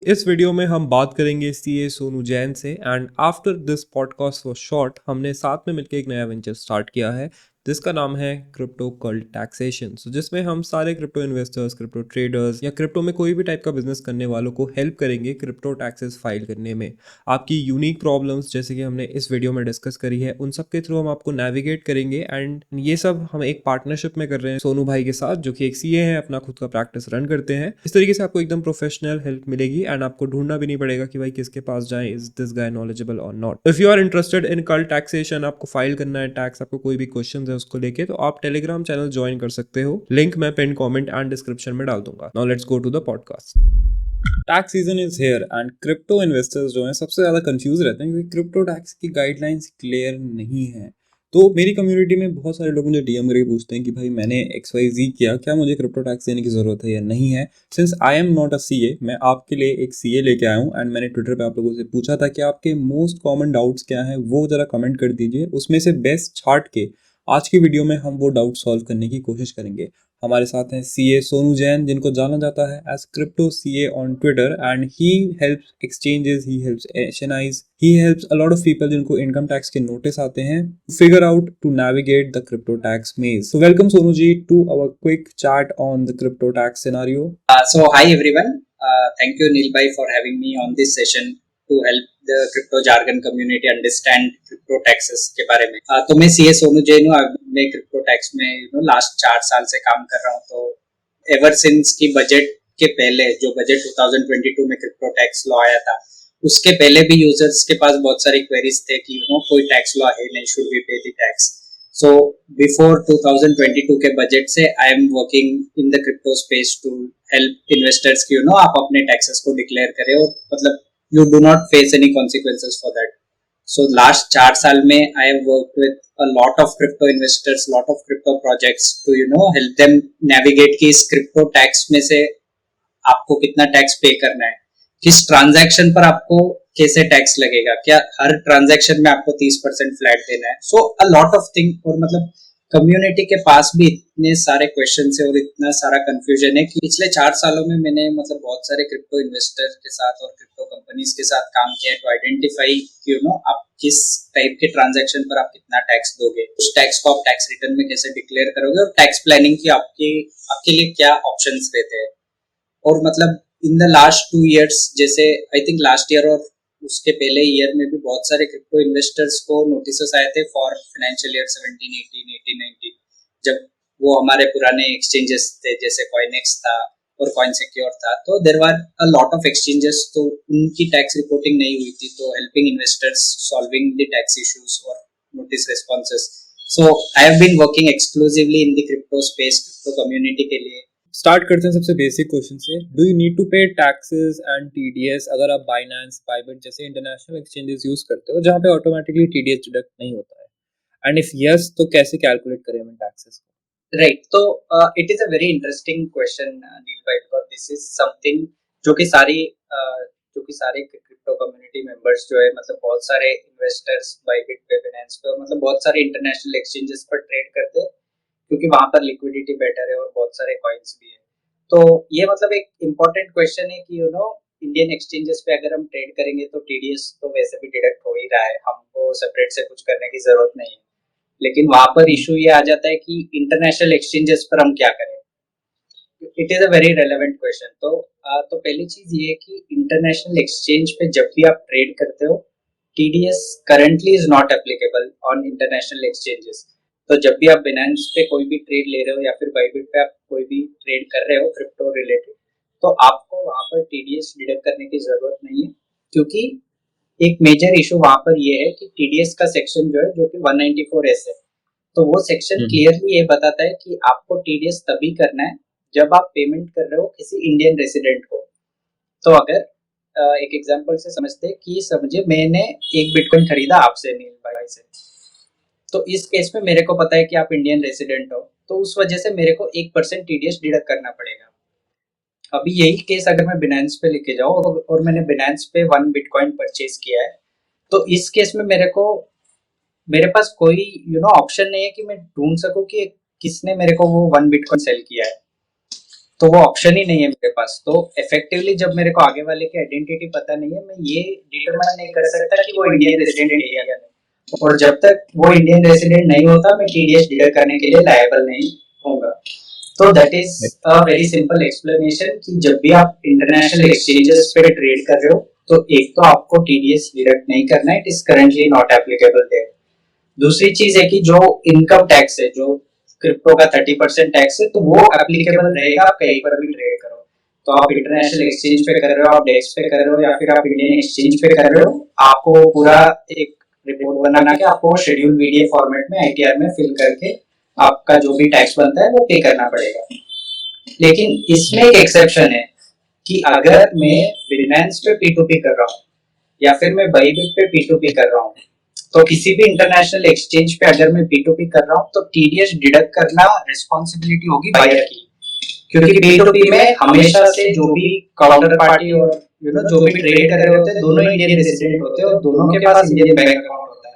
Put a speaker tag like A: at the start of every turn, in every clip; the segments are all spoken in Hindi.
A: इस वीडियो में हम बात करेंगे सीए सोनू जैन से and after this podcast for short हमने साथ में मिलकर एक नया वेंचर स्टार्ट किया है जिसका नाम है क्रिप्टो कल्ट टैक्सेशन। सो जिसमें हम सारे क्रिप्टो इन्वेस्टर्स, क्रिप्टो ट्रेडर्स या क्रिप्टो में कोई भी टाइप का बिजनेस करने वालों को हेल्प करेंगे क्रिप्टो टैक्सेस फाइल करने में। आपकी यूनिक प्रॉब्लम्स जैसे कि हमने इस वीडियो में डिस्कस करी है उन सब के थ्रू हम आपको नेविगेट करेंगे एंड ये सब हम एक पार्टनरशिप में कर रहे हैं सोनू भाई के साथ जो कि एक सीए है, अपना खुद का प्रैक्टिस रन करते हैं। इस तरीके से आपको एकदम प्रोफेशनल हेल्प मिलेगी एंड आपको ढूंढना भी नहीं पड़ेगा कि भाई किसके पास जाएं, इज दिस गाय नॉलेजेबल और not. If you are interested in cult taxation, आपको फाइल करना है टैक्स, आपको कोई भी क्वेश्चन है उसको लेके, तो आप टेलीग्राम चैनल ज्वाइन कर सकते हो। लिंक मैं पिन कमेंट एंड डिस्क्रिप्शन में डाल दूंगा। Now let's go to the podcast. Tax season is here and crypto investors जो हैं सबसे ज्यादा कंफ्यूज रहते हैं क्योंकि क्रिप्टो टैक्स की गाइडलाइंस क्लियर नहीं है। तो मेरी कम्युनिटी में बहुत सारे लोग मुझे डीएम करके पूछते हैं कि भाई मैंने XYZ किया, क्या मुझे क्रिप्टो टैक्स देने की जरूरत है या नहीं है। Since I am not a CA, मैं आपके लिए एक सीए लेके आया हूँ एंड मैंने ट्विटर पे आप लोगों से पूछा था कि आपके मोस्ट कॉमन डाउट्स क्या हैं, वो जरा कमेंट कर दीजिए। उसमें से बेस्ट छाट के आज की वीडियो में हम वो डाउट सॉल्व करने की कोशिश करेंगे। हमारे साथ हैं सीए सोनू जैन, जिनको जाना जाता है as crypto CA on Twitter and he helps exchanges, he helps HNIs, he helps a lot of people जिनको इनकम टैक्स के नोटिस आते हैं figure out to navigate the crypto tax maze. So welcome Sonu ji to our quick chat on the crypto tax scenario.
B: So hi everyone, thank you Neil bhai for having me on this session to help the crypto jargon community understand crypto taxes के बारे में। तो मैं सीए सोनू जैन हूँ। मैं क्रिप्टो टैक्स में लास्ट 4 साल से काम कर रहा हूँ। तो एवर सिंस की बजट के पहले, जो बजट 2022 में क्रिप्टो टैक्स लॉ आया था, उसके पहले भी यूजर्स के पास बहुत सारी क्वेरीज थे कि कोई टैक्स लॉ है नहीं, शुड वी पे द टैक्स। So before 2022 के बजट से I am working in the crypto space to help investors कि आप अपने taxes को declare करें और मतलब you do not face any consequences for that. So last 4 साल में I have worked with a lot of crypto investors, lot of crypto projects to help them navigate कि इस crypto tax में से आपको कितना टैक्स पे करना है, किस ट्रांजैक्शन पर आपको कैसे टैक्स लगेगा, क्या हर ट्रांजैक्शन में आपको 30% फ्लैट देना है। सो अ लॉट ऑफ थिंग। और मतलब कम्युनिटी के पास भी इतने सारे क्वेश्चन है और इतना सारा कंफ्यूजन है कि पिछले 4 सालों में मैंने मतलब बहुत सारे क्रिप्टो इन्वेस्टर के साथ और क्रिप्टो कंपनीज के साथ काम किया टू आइडेंटिफाई आप किस टाइप के ट्रांजैक्शन पर आप कितना टैक्स दोगे, उस टैक्स को आप टैक्स रिटर्न में कैसे डिक्लेयर करोगे और टैक्स प्लानिंग की आपके लिए क्या ऑप्शंस रहते हैं। और मतलब इन द लास्ट 2 years, जैसे आई थिंक लास्ट ईयर और उसके पहले ईयर में भी बहुत सारे क्रिप्टो इन्वेस्टर्स को नोटिस आए थे फॉर फाइनेंशियल ईयर 17, 18, 18, 19, जब वो हमारे पुराने एक्सचेंजेस थे जैसे कॉइनेक्स था और कॉइन सिक्योर था। तो there were a lot of exchanges, तो उनकी टैक्स रिपोर्टिंग नहीं हुई थी, तो helping investors solving the tax issues और notice responses. So I have been working exclusively in the crypto space, crypto community के लिए।
A: स्टार्ट करते हैं सबसे बेसिक क्वेश्चन से। Do you need to pay taxes and TDS अगर आप बाइनेंस, बाइबिट जैसे इंटरनेशनल एक्सचेंजेस यूज करते हो जहां पे ऑटोमेटिकली टीडीएस डिडक्ट नहीं होता है, एंड इफ यस तो कैसे कैलकुलेट करें हम टैक्सेस को?
B: राइट। तो it is a very interesting question Neel भाई, बिकॉज दिस इज समथिंग जो कि सारे क्रिप्टो कम्युनिटी मेंबर्स जो है, मतलब बहुत सारे इन्वेस्टर्स बाइबिट पे, फाइनेंस पे और मतलब बहुत सारे इंटरनेशनल एक्सचेंजेस पर ट्रेड करते हैं क्योंकि वहां पर लिक्विडिटी बेटर है और बहुत सारे कॉइन्स भी है। तो ये मतलब एक इम्पोर्टेंट क्वेश्चन है कि इंडियन एक्सचेंजेस पे अगर हम ट्रेड करेंगे तो टीडीएस तो वैसे भी डिडक्ट हो ही रहा है, हमको सेपरेट से कुछ करने की जरूरत नहीं है। लेकिन वहां पर इशू ये आ जाता है कि इंटरनेशनल एक्सचेंजेस पर हम क्या करें। It is a very relevant question. तो पहली चीज ये है कि इंटरनेशनल एक्सचेंज पे जब भी आप ट्रेड करते हो, TDS currently is not applicable on international exchanges. तो जब भी आप बिनेंस पे कोई भी ट्रेड ले रहे हो या फिर बाइबिट पे आप कोई भी ट्रेड कर रहे हो क्रिप्टो रिलेटेड, तो आपको वहां पर टीडीएस डिडक्ट करने की जरूरत नहीं है, क्योंकि एक मेजर इशू वहां पर ये है कि टीडीएस का सेक्शन जो है, जो कि 194(s) है, तो वो सेक्शन क्लियरली ये बताता है कि आपको टीडीएस तभी करना है जब आप पेमेंट कर रहे हो किसी इंडियन रेसिडेंट को। तो अगर एक एग्जांपल से समझते हैं कि समझे मैंने एक बिटकॉइन खरीदा आपसे, नील भाई से, तो इस केस में मेरे को पता है कि आप इंडियन रेसिडेंट हो, तो उस वजह से मेरे को 1% टीडीएस डिडक्ट करना पड़ेगा। अभी यही केस अगर मैं बिनेंस पे लेके जाऊँ और मैंने बिनेंस पे 1 बिटकॉइन परचेज किया है, तो इस केस में मेरे पास कोई ऑप्शन नहीं है कि मैं ढूंढ सकूं कि किसने मेरे को वो 1 बिटकॉइन सेल किया है। तो वो ऑप्शन ही नहीं है मेरे पास। तो इफेक्टिवली जब मेरे को आगे वाले की आइडेंटिटी पता नहीं है, मैं ये डिटरमाइन नहीं कर सकता कि वो इंडियन रेसिडेंट है या नहीं। और जब तक वो इंडियन रेसिडेंट नहीं होता, मैं टीडीएस डिडक्ट करने के लिए लायबल नहीं होगा। तो that is a very simple explanation कि जब भी आप इंटरनेशनल एक्सचेंजेस पे ट्रेड कर रहे हो, तो एक तो आपको टीडीएस डिडक्ट नहीं करना है, it is currently not applicable there. दूसरी चीज है कि जो इनकम टैक्स है, जो क्रिप्टो का 30% टैक्स है, तो वो एप्लीकेबल रहेगा आप कहीं पर भी ट्रेड करो। तो आप इंटरनेशनल एक्सचेंज पे कर रहे हो, आप डेक्स पे कर रहे हो, या फिर आप इंडियन एक्सचेंज पे कर रहे हो, आपको पूरा एक रिपोर्ट बनाना के आपको शेड्यूल वीडियो फॉर्मेट में आईटीआर में फिल करके आपका जो भी टैक्स बनता है वो पे करना पड़ेगा। लेकिन इसमें एक एक्सेप्शन है कि अगर मैं बिनांस पे पी2पी कर रहा हूँ या फिर मैं बाइबिट पे पी2पी कर रहा हूँ, तो किसी भी इंटरनेशनल एक्सचेंज पे अगर मैं पी2पी कर रहा हूँ, तो टीडीएस डिडक्ट करना रिस्पॉन्सिबिलिटी होगी बायर की। क्योंकि पी2पी में हमेशा से जो भी काउंटर पार्टी और जो भी ट्रेड कर रहे होते हैं, दोनों इंडियन रेसिडेंट होते हैं और दोनों के पास इंडियन बैंक अकाउंट होता है।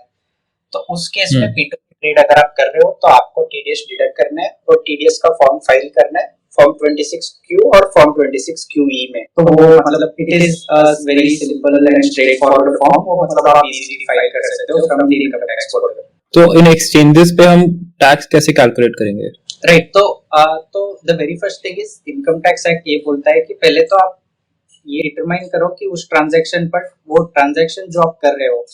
B: तो उस केस में पी2पी ट्रेड अगर आप कर रहे हो, तो आपको टीडीएस डिडक्ट करना है और टीडीएस का फॉर्म फाइल करना है फॉर्म 26Q और फॉर्म 26QE में। तो वो मतलब it is a very simple and straight forward form, वो मतलब आप इजीली फाइल कर सकते हो from the income tax portal.
A: तो इन एक्सचेंजेस पे हम टैक्स कैसे कैलकुलेट करेंगे?
B: राइट, तो the very first thing is income tax act ये बोलता है कि पहले तो आप ये डिटरमाइन करो कि उस ट्रांजैक्शन पर, वो ट्रांजैक्शन जो आप कर रहे हो,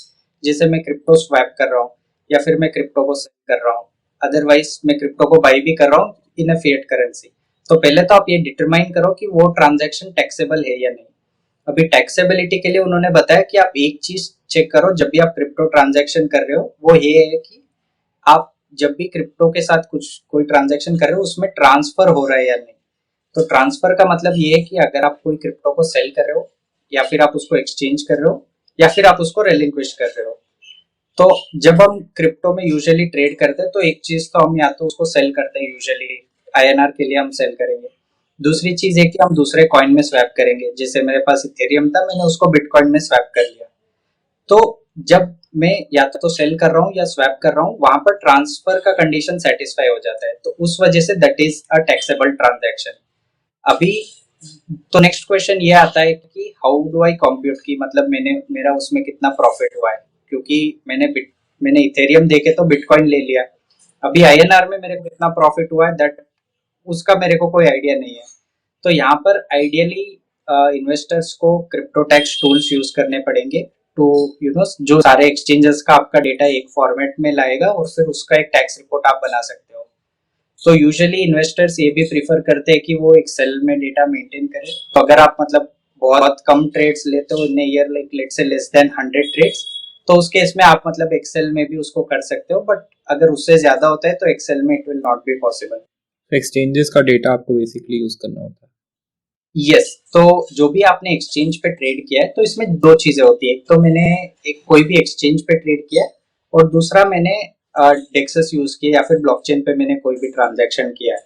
B: जैसे मैं क्रिप्टो स्वैप कर रहा हूँ या फिर मैं क्रिप्टो को सेल कर रहा हूँ, अदरवाइज मैं क्रिप्टो को बाई भी कर रहा हूँ इन अ फिएट करेंसी, तो पहले तो आप ये डिटरमाइन करो कि वो ट्रांजैक्शन टैक्सेबल है या नहीं। अभी टैक्सेबिलिटी के लिए उन्होंने बताया कि आप एक चीज चेक करो जब भी आप क्रिप्टो ट्रांजैक्शन कर रहे हो, वो ये है कि आप जब भी क्रिप्टो के साथ कुछ कोई ट्रांजैक्शन कर रहे हो, उसमें ट्रांसफर हो रहा है या नहीं। तो ट्रांसफर का मतलब ये है कि अगर आप कोई क्रिप्टो को सेल कर रहे हो या फिर आप उसको एक्सचेंज कर रहे हो या फिर आप उसको रेलिंक्विश कर रहे हो, तो जब हम क्रिप्टो में यूजुअली ट्रेड करते हैं, तो एक चीज तो हम या तो उसको सेल करते हैं, यूजुअली आईएनआर के लिए हम सेल करेंगे। दूसरी चीज है कि हम दूसरे कॉइन में स्वैप करेंगे, जैसे मेरे पास इथेरियम था, मैंने उसको बिटकॉइन में स्वैप कर लिया। तो जब मैं या तो सेल कर रहा हूँ या स्वैप कर रहा हूँ, वहां पर ट्रांसफर का कंडीशन सेटिस्फाई हो जाता है, तो उस वजह say that is a taxable transaction. अभी तो नेक्स्ट क्वेश्चन ये आता है कि हाउ डू आई कंप्यूट, की मतलब मेरा उसमें कितना प्रॉफिट हुआ है, क्योंकि मैंने इथेरियम देके तो बिटकॉइन ले लिया। अभी आईएनआर में मेरे को कितना प्रॉफिट हुआ है, दैट उसका मेरे को कोई आइडिया नहीं है। तो यहाँ पर आइडियली इन्वेस्टर्स को क्रिप्टो टैक्स टूल्स यूज करने पड़ेंगे टू जो सारे एक्सचेंजेस का आपका डेटा एक फॉर्मेट में लाएगा और फिर उसका एक टैक्स रिपोर्ट आप बना सकते हो। सो यूजुअली इन्वेस्टर्स ये भी प्रीफर करते हैं कि वो एक्सेल में डेटा मेंटेन करें। तो अगर आप मतलब बहुत कम ट्रेड्स लेते हो in year, like let's say less than 100 trades, तो उस केस में आप मतलब एक्सेल में भी उसको कर सकते हो, बट अगर उससे ज्यादा होता है तो एक्सेल में it will not be possible.
A: Exchanges का डेटा आपको बेसिकली यूज करना होता है।
B: यस, तो जो भी आपने एक्सचेंज पे ट्रेड किया है, तो इसमें दो चीजें होती है। एक तो मैंने एक कोई भी एक्सचेंज पे ट्रेड किया है, और दूसरा मैंने डेक्सेस यूज किया या फिर ब्लॉकचेन पे मैंने कोई भी ट्रांजैक्शन किया है।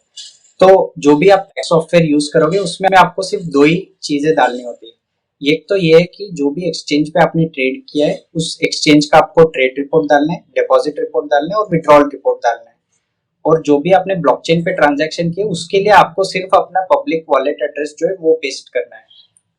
B: तो जो भी आप सॉफ्टवेयर यूज करोगे, उसमें आपको सिर्फ दो ही चीजें डालनी होती है। एक तो ये है कि जो भी एक्सचेंज पे आपने ट्रेड किया है, उस एक्सचेंज का आपको ट्रेड रिपोर्ट डालना है, डिपॉजिट रिपोर्ट डालना है और विड्रॉल रिपोर्ट डालना है। और जो भी आपने ब्लॉकचेन पे ट्रांजैक्शन किए, उसके लिए आपको सिर्फ अपना पब्लिक वॉलेट एड्रेस जो है वो पेस्ट करना है।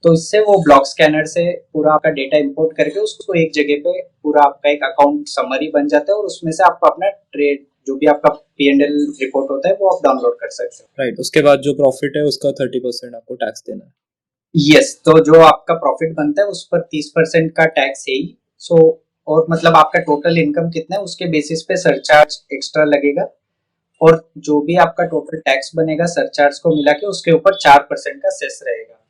B: तो इससे वो ब्लॉक स्कैनर से पूरा आपका डेटा इंपोर्ट करके उसको एक जगह पे पूरा आपका एक अकाउंट समरी बन जाता है, और उसमें से आप अपना ट्रेड जो भी आपका P&L रिपोर्ट होता है वो आप डाउनलोड कर सकते हो।
A: राइट, उसके बाद जो प्रॉफिट है उसका 30% आपको टैक्स देना है।
B: यस, तो जो आपका प्रॉफिट बनता है उस पर 30% का टैक्स है ही। सो और मतलब आपका टोटल इनकम कितना है उसके बेसिस पे सरचार्ज एक्स्ट्रा लगेगा, और जो भी आपका टोटल टैक्स बनेगा सरचार्ज को मिला के, उसके ऊपर 4% का सेस रहेगा।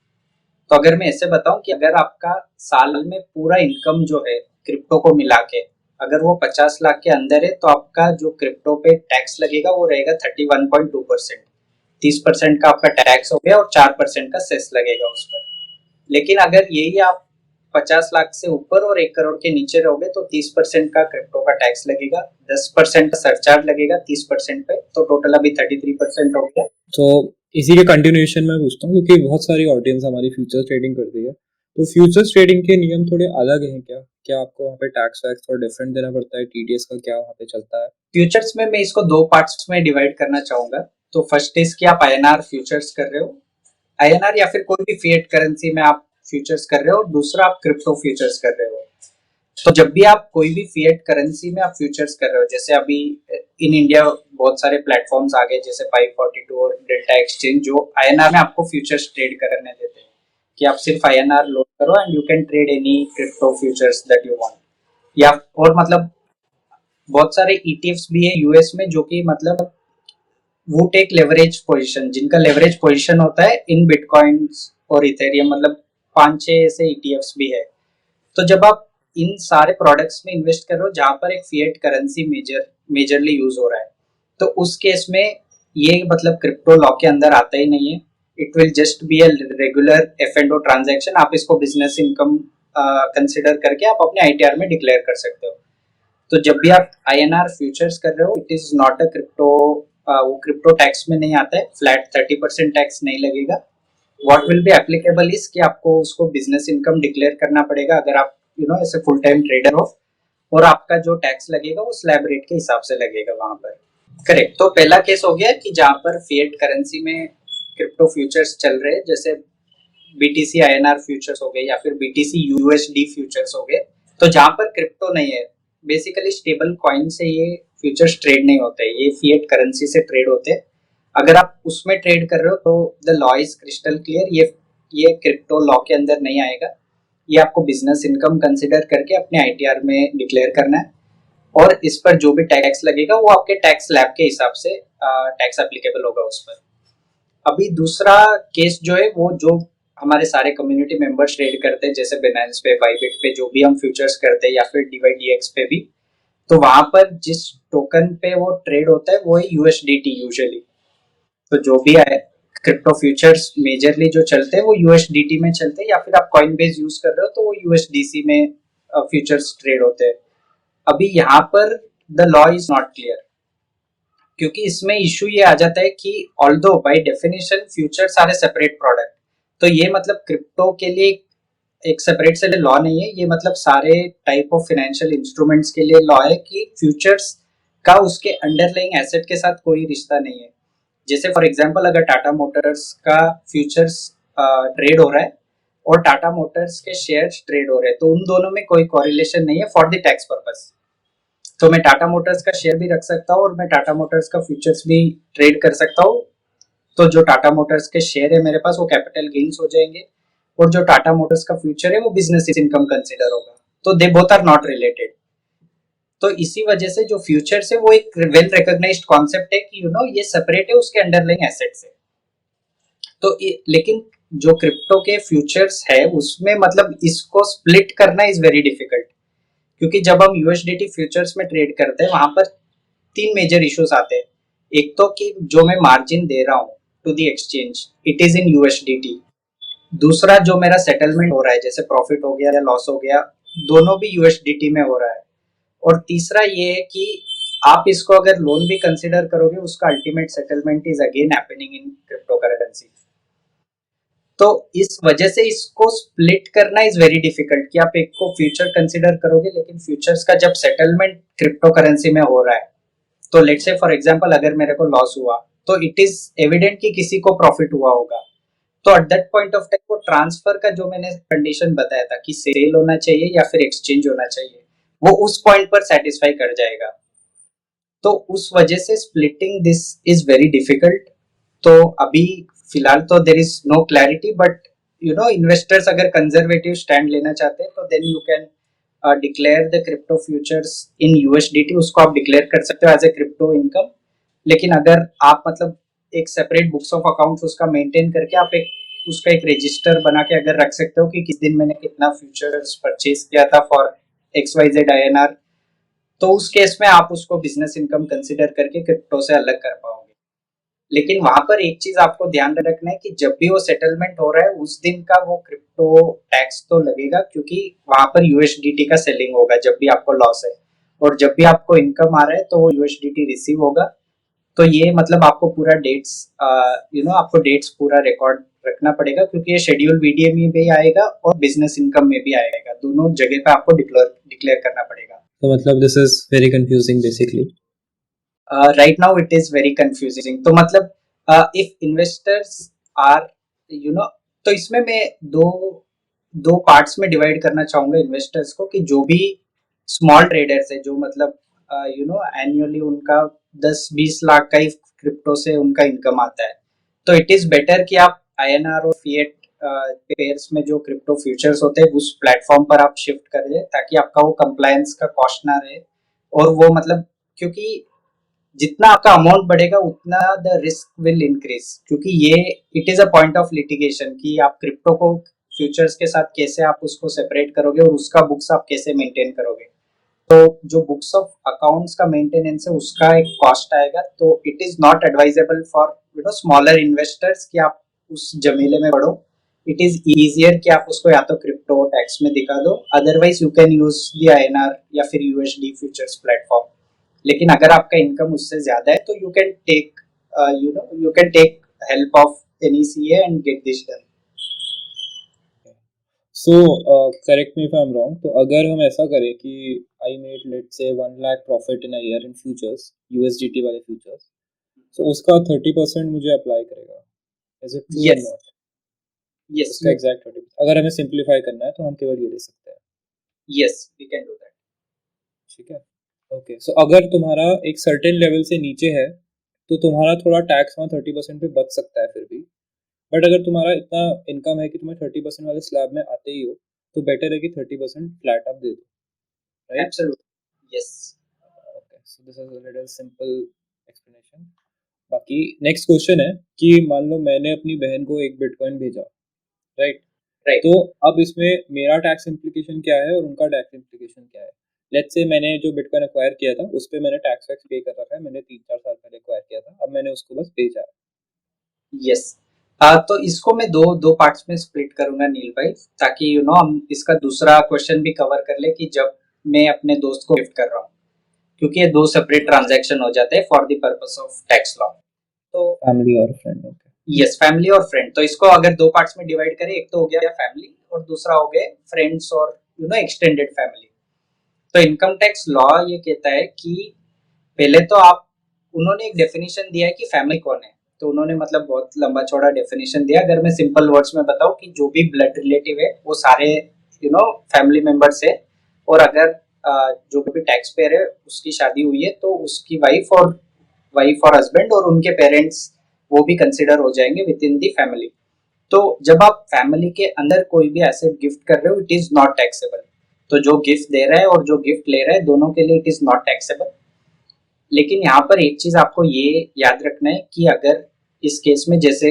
B: तो अगर मैं ऐसे बताऊं कि अगर आपका साल में पूरा इनकम जो है क्रिप्टो को मिला के, अगर वो 50 लाख के अंदर है, तो आपका जो क्रिप्टो पे टैक्स लगेगा वो रहेगा 31.2%। 30% का आपका टैक्स हो गया और 4% का सेस लगेगा उस पर। लेकिन अगर यही आप 50 लाख से ऊपर और 1 करोड़ के नीचे रहोगे, तो 30% का क्रिप्टो का टैक्स लगेगा, 10% का सरचार्ज लगेगा 30% पे, तो टोटल अभी 33% हो गया।
A: तो इसी के कंटिन्यूएशन में पूछता हूँ, क्योंकि बहुत सारी ऑडियंस हमारी फ्यूचर्स ट्रेडिंग करती है, तो फ्यूचर्स ट्रेडिंग के नियम थोड़े अलग हैं क्या? क्या आपको वहाँ पे टैक्स वैक्स थोड़ा डिफरेंट देना पड़ता है? टीडीएस का क्या वहाँ पे चलता है?
B: फ्यूचर्स में मैं इसको दो पार्ट्स में डिवाइड करना चाहूंगा। तो फर्स्ट इज कि आप आईएनआर फ्यूचर्स कर रहे हो, INR या फिर कोई भी फिएट करेंसी में आप फ्यूचर्स कर रहे हो, दूसरा आप क्रिप्टो फ्यूचर्स कर रहे हो। तो जब भी आप कोई भी फिएट करेंसी में आप फ्यूचर्स कर रहे हो, जैसे अभी इन इंडिया बहुत सारे प्लेटफॉर्म्स आ गए जैसे 542 और डेल्टा एक्सचेंज, जो INR में आपको फ्यूचर्स ट्रेड करने देते हैं कि आप सिर्फ INR लोड करो and you can trade any crypto futures that you want. या और मतलब बहुत सारे ETFs भी है यूएस में जो कि मतलब वो टेक लेवरेज पोजीशन, जिनका लेवरेज पोजीशन होता है इन बिटकॉइंस और इथेरियम, मतलब 5-6 ऐसे ETFs भी है। तो जब आप इन सारे प्रोडक्ट्स में इन्वेस्ट कर रहे हो जहां पर एक फिएट करेंसी मेजरली यूज हो रहा है, तो उस केस में ये मतलब क्रिप्टो लॉ के अंदर आता ही नहीं है। It will just be a regular F&O transaction. आप इसको बिजनेस इनकम कंसिडर करके आप अपने ITR में डिक्लेयर कर सकते हो। तो जब भी आप INR फ्यूचर्स कर रहे हो, it is not a crypto, वो क्रिप्टो टैक्स में नहीं आता है, फ्लैट 30% टैक्स नहीं लगेगा। What will be applicable is कि आपको उसको बिजनेस इनकम डिक्लेयर करना पड़ेगा अगर आप ऐसे फुल टाइम ट्रेडर हो, और आपका जो टैक्स लगेगा वो स्लैब रेट के हिसाब से लगेगा वहां पर। करेक्ट। तो पहला केस हो गया कि जहां पर फिएट करेंसी में क्रिप्टो फ्यूचर्स चल रहे हैं, जैसे BTC INR फ्यूचर्स हो गए या फिर BTC USD फ्यूचर्स हो गए, तो जहां पर क्रिप्टो नहीं है, बेसिकली स्टेबल कॉइन से ये फ्यूचर्स ट्रेड नहीं होते, ये फिएट करेंसी से ट्रेड होते हैं। अगर आप उसमें ट्रेड कर रहे हो तो the law is crystal clear, ये क्रिप्टो लॉ के अंदर नहीं आएगा। ये आपको बिजनेस इनकम कंसिडर करके अपने ITR में डिक्लेयर करना है, और इस पर जो भी टैक्स लगेगा वो आपके टैक्स स्लैब के हिसाब से टैक्स एप्लीकेबल होगा उस पर। अभी दूसरा केस जो है वो जो हमारे सारे कम्युनिटी मेंबर्स ट्रेड करते हैं, जैसे बिनेंस पे, बाइबिट पे जो भी हम फ्यूचर्स करते हैं, या फिर DYDX पे भी, तो वहां पर जिस टोकन पे वो ट्रेड होता है वो है USDT यूजुअली। तो जो भी है क्रिप्टो फ्यूचर्स मेजरली जो चलते हैं वो USDT में चलते हैं, या फिर आप कॉइन बेस यूज कर रहे हो तो वो USDC में फ्यूचर्स ट्रेड होते हैं। अभी यहाँ पर the law is not clear, क्योंकि इसमें इशू ये आ जाता है कि although by definition futures are a separate product, तो ये मतलब क्रिप्टो के लिए एक सेपरेट से लॉ नहीं है, ये मतलब सारे टाइप ऑफ फाइनेंशियल इंस्ट्रूमेंट्स के लिए लॉ है कि फ्यूचर्स का उसके अंडरलाइंग एसेट के साथ कोई रिश्ता नहीं है। जैसे फॉर एग्जांपल अगर टाटा मोटर्स का फ्यूचर्स ट्रेड हो रहा है और टाटा मोटर्स के शेयर्स ट्रेड हो रहे हैं, तो उन दोनों में कोई कोरिलेशन नहीं है फॉर द टैक्स पर्पस। तो मैं टाटा मोटर्स का शेयर भी रख सकता हूँ और मैं टाटा मोटर्स का फ्यूचर्स भी ट्रेड कर सकता हूँ। तो जो टाटा मोटर्स के शेयर है मेरे पास वो कैपिटल गेन्स हो जाएंगे, और जो टाटा मोटर्स का फ्यूचर है वो बिजनेस इनकम कंसिडर होगा। तो they both are not related. तो इसी वजह से जो फ्यूचर्स है वो एक वेल रिकॉग्नाइज्ड कॉन्सेप्ट है कि ये सेपरेट है उसके अंडरलाइंग एसेट से। तो लेकिन जो क्रिप्टो के फ्यूचर्स है उसमें मतलब इसको स्प्लिट करना इज वेरी डिफिकल्ट, क्योंकि जब हम USDT फ्यूचर्स में ट्रेड करते हैं वहां पर 3 मेजर इश्यूज आते हैं। एक तो कि जो मैं मार्जिन दे रहा हूँ to the exchange it is in USDT। दूसरा जो मेरा सेटलमेंट हो रहा है, जैसे प्रॉफिट हो गया या लॉस हो गया, दोनों भी USDT में हो रहा है। और तीसरा ये है कि आप इसको अगर लोन भी कंसिडर करोगे उसका ultimate settlement is again happening in crypto currency. तो इस वजह से इसको स्प्लिट करना इज वेरी डिफिकल्ट कि आप एक को फ्यूचर कंसिडर करोगे, लेकिन फ्यूचर्स का जब सेटलमेंट क्रिप्टो करेंसी में हो रहा है, तो लेट से फॉर एग्जांपल अगर मेरे को लॉस हुआ तो इट इज एविडेंट कि किसी को प्रॉफिट हुआ होगा। तो at that point of time वो ट्रांसफर का जो मैंने कंडीशन बताया था कि सेल होना चाहिए या फिर एक्सचेंज होना चाहिए, वो उस पॉइंट पर सेटिस्फाई कर जाएगा। तो उस वजह से splitting this is very difficult. तो अभी फिलहाल तो there is no clarity, but investors अगर कंजर्वेटिव स्टैंड लेना चाहते हैं तो then you can declare the crypto futures in USDT, उसको आप डिक्लेयर कर सकते हो एज ए क्रिप्टो इनकम। लेकिन अगर आप मतलब एक सेपरेट बुक्स ऑफ अकाउंट्स उसका मेंटेन करके आप एक उसका एक रजिस्टर बना के अगर रख सकते हो कि किस दिन मैंने कितना फ्यूचर्स परचेज किया था फॉर XYZ INR, तो उस केस में आप उसको बिजनेस इनकम कंसिडर करके क्रिप्टो से अलग कर पाओगे। लेकिन वहां पर एक चीज आपको ध्यान रखना है कि जब भी वो सेटलमेंट हो रहा है उस दिन का वो क्रिप्टो टैक्स तो लगेगा, क्योंकि वहां पर USDT का सेलिंग होगा जब भी आपको लॉस है, और जब भी आपको इनकम आ रहा है तो वो USDT रिसीव होगा। तो ये मतलब आपको पूरा डेट्स आपको डेट्स पूरा रिकॉर्ड रखना पड़ेगा, क्योंकि ये शेड्यूल VDA में भी आएगा और बिजनेस इनकम में भी आएगा, दोनों जगह पे आपको डिक्लेयर करना पड़ेगा।
A: तो मतलब this is very confusing basically.
B: Right now it is very confusing. तो मतलब if investors are you know तो इसमें मैं दो दो पार्ट्स में डिवाइड करना चाहूंगा इन्वेस्टर्स को, कि जो भी स्मॉल ट्रेडर्स है, जो मतलब एनुअली उनका 10-20 लाख का ही क्रिप्टो से उनका इनकम आता है, तो इट इज बेटर कि आप आईएनआर और फिएट पेयर्स में जो क्रिप्टो फ्यूचर्स होते हैं उस प्लेटफॉर्म पर आप शिफ्ट करें, ताकि आपका वो कंप्लायंस का कॉस्ट ना रहे। और वो मतलब, क्योंकि जितना आपका अमाउंट बढ़ेगा उतना द रिस्क विल इंक्रीज, क्योंकि ये it is a point of litigation कि आप क्रिप्टो को फ्यूचर्स के साथ कैसे आप उसको सेपरेट करोगे और उसका बुक्स आप कैसे मेंटेन करोगे। तो जो बुक्स ऑफ अकाउंट्स का मेंटेनेंस है उसका एक कॉस्ट आएगा, तो it is not advisable for smaller investors कि आप उस जमीले में बढ़ो। इट इज इजियर कि आप उसको या तो क्रिप्टो टैक्स में दिखा दो, otherwise you can use the INR या फिर यूएसडी फ्यूचर्स प्लेटफॉर्म। लेकिन अगर आपका इनकम उससे ज्यादा है तो you can take help of any CA and get this done.
A: So correct me if I am wrong, तो अगर हम ऐसा करें कि आई मेड लेट से 1 lakh profit in a year in futures, USDT वाले फ्यूचर्स, तो उसका 30% मुझे अप्लाई करेगा, इज इट ट्रू और
B: यस,
A: नॉट?
B: यस,
A: उसका एग्जैक्ट 30, अगर हमें सिंप्लीफाई करना है तो हम केवल ये ले सकते हैं।
B: Yes, we can do that.
A: ठीक है, ओके। सो अगर तुम्हारा एक सर्टेन लेवल से नीचे है तो तुम्हारा थोड़ा टैक्स वहाँ 30% पे बच सकता है फिर भी। बट अगर तुम्हारा इतना इनकम है कि तुम्हें 30% वाले स्लैब में आते ही हो, तो बेटर है कि 30% फ्लैट आप दे दो, right?
B: Absolutely, yes.
A: Okay, so this is a little simple explanation. बाकी नेक्स्ट क्वेश्चन है कि मान लो मैंने अपनी बहन को एक बिटकॉइन भेजा, राइट?
B: राइट।
A: तो अब इसमें मेरा टैक्स इम्प्लीकेशन क्या है और उनका टैक्स इम्प्लीकेशन क्या है? लेट्स से मैंने जो बिटकॉइन एक्वायर किया था उस पे मैंने टैक्स वैक्स पे कर रखा है, मैंने 3-4 साल पहले एक्वायर किया था, अब मैंने उसको बस भेजा है।
B: यस। तो इसको मैं दो दो पार्ट्स में स्प्लिट करूंगा नील भाई, ताकि हम इसका दूसरा क्वेश्चन भी कवर कर ले कि जब मैं अपने दोस्त को गिफ्ट कर रहा हूँ, क्योंकि ये दो सेपरेट ट्रांजैक्शन हो जाते हैं for the purpose of tax law. तो
A: फैमिली और फ्रेंड, ओके।
B: यस, फैमिली और फ्रेंड, तो इसको अगर दो पार्ट्स में डिवाइड करें, एक तो हो गया फैमिली और दूसरा हो गए फ्रेंड्स और एक्सटेंडेड फैमिली। तो इनकम टैक्स लॉ ये कहता है कि पहले तो आप उन्होंने एक डेफिनेशन दिया है कि फैमिली कौन है। तो उन्होंने मतलब बहुत लंबा चौड़ा डेफिनेशन दिया। अगर मैं सिंपल वर्ड्स में बताऊं कि जो भी ब्लड रिलेटिव है वो सारे फैमिली मेंबर्स है। और अगर जो भी टैक्स पेयर है उसकी शादी हुई है तो उसकी वाइफ और हस्बैंड और उनके पेरेंट्स वो भी कंसिडर हो जाएंगे विद इन दी फैमिली। तो जब आप फैमिली के अंदर कोई भी एसेट गिफ्ट कर रहे हो इट इज नॉट टैक्सेबल। तो जो गिफ्ट दे रहा है और जो गिफ्ट ले रहा है दोनों के लिए इट इज नॉट टैक्सेबल। लेकिन यहाँ पर एक चीज आपको ये याद रखना है कि अगर इस केस में जैसे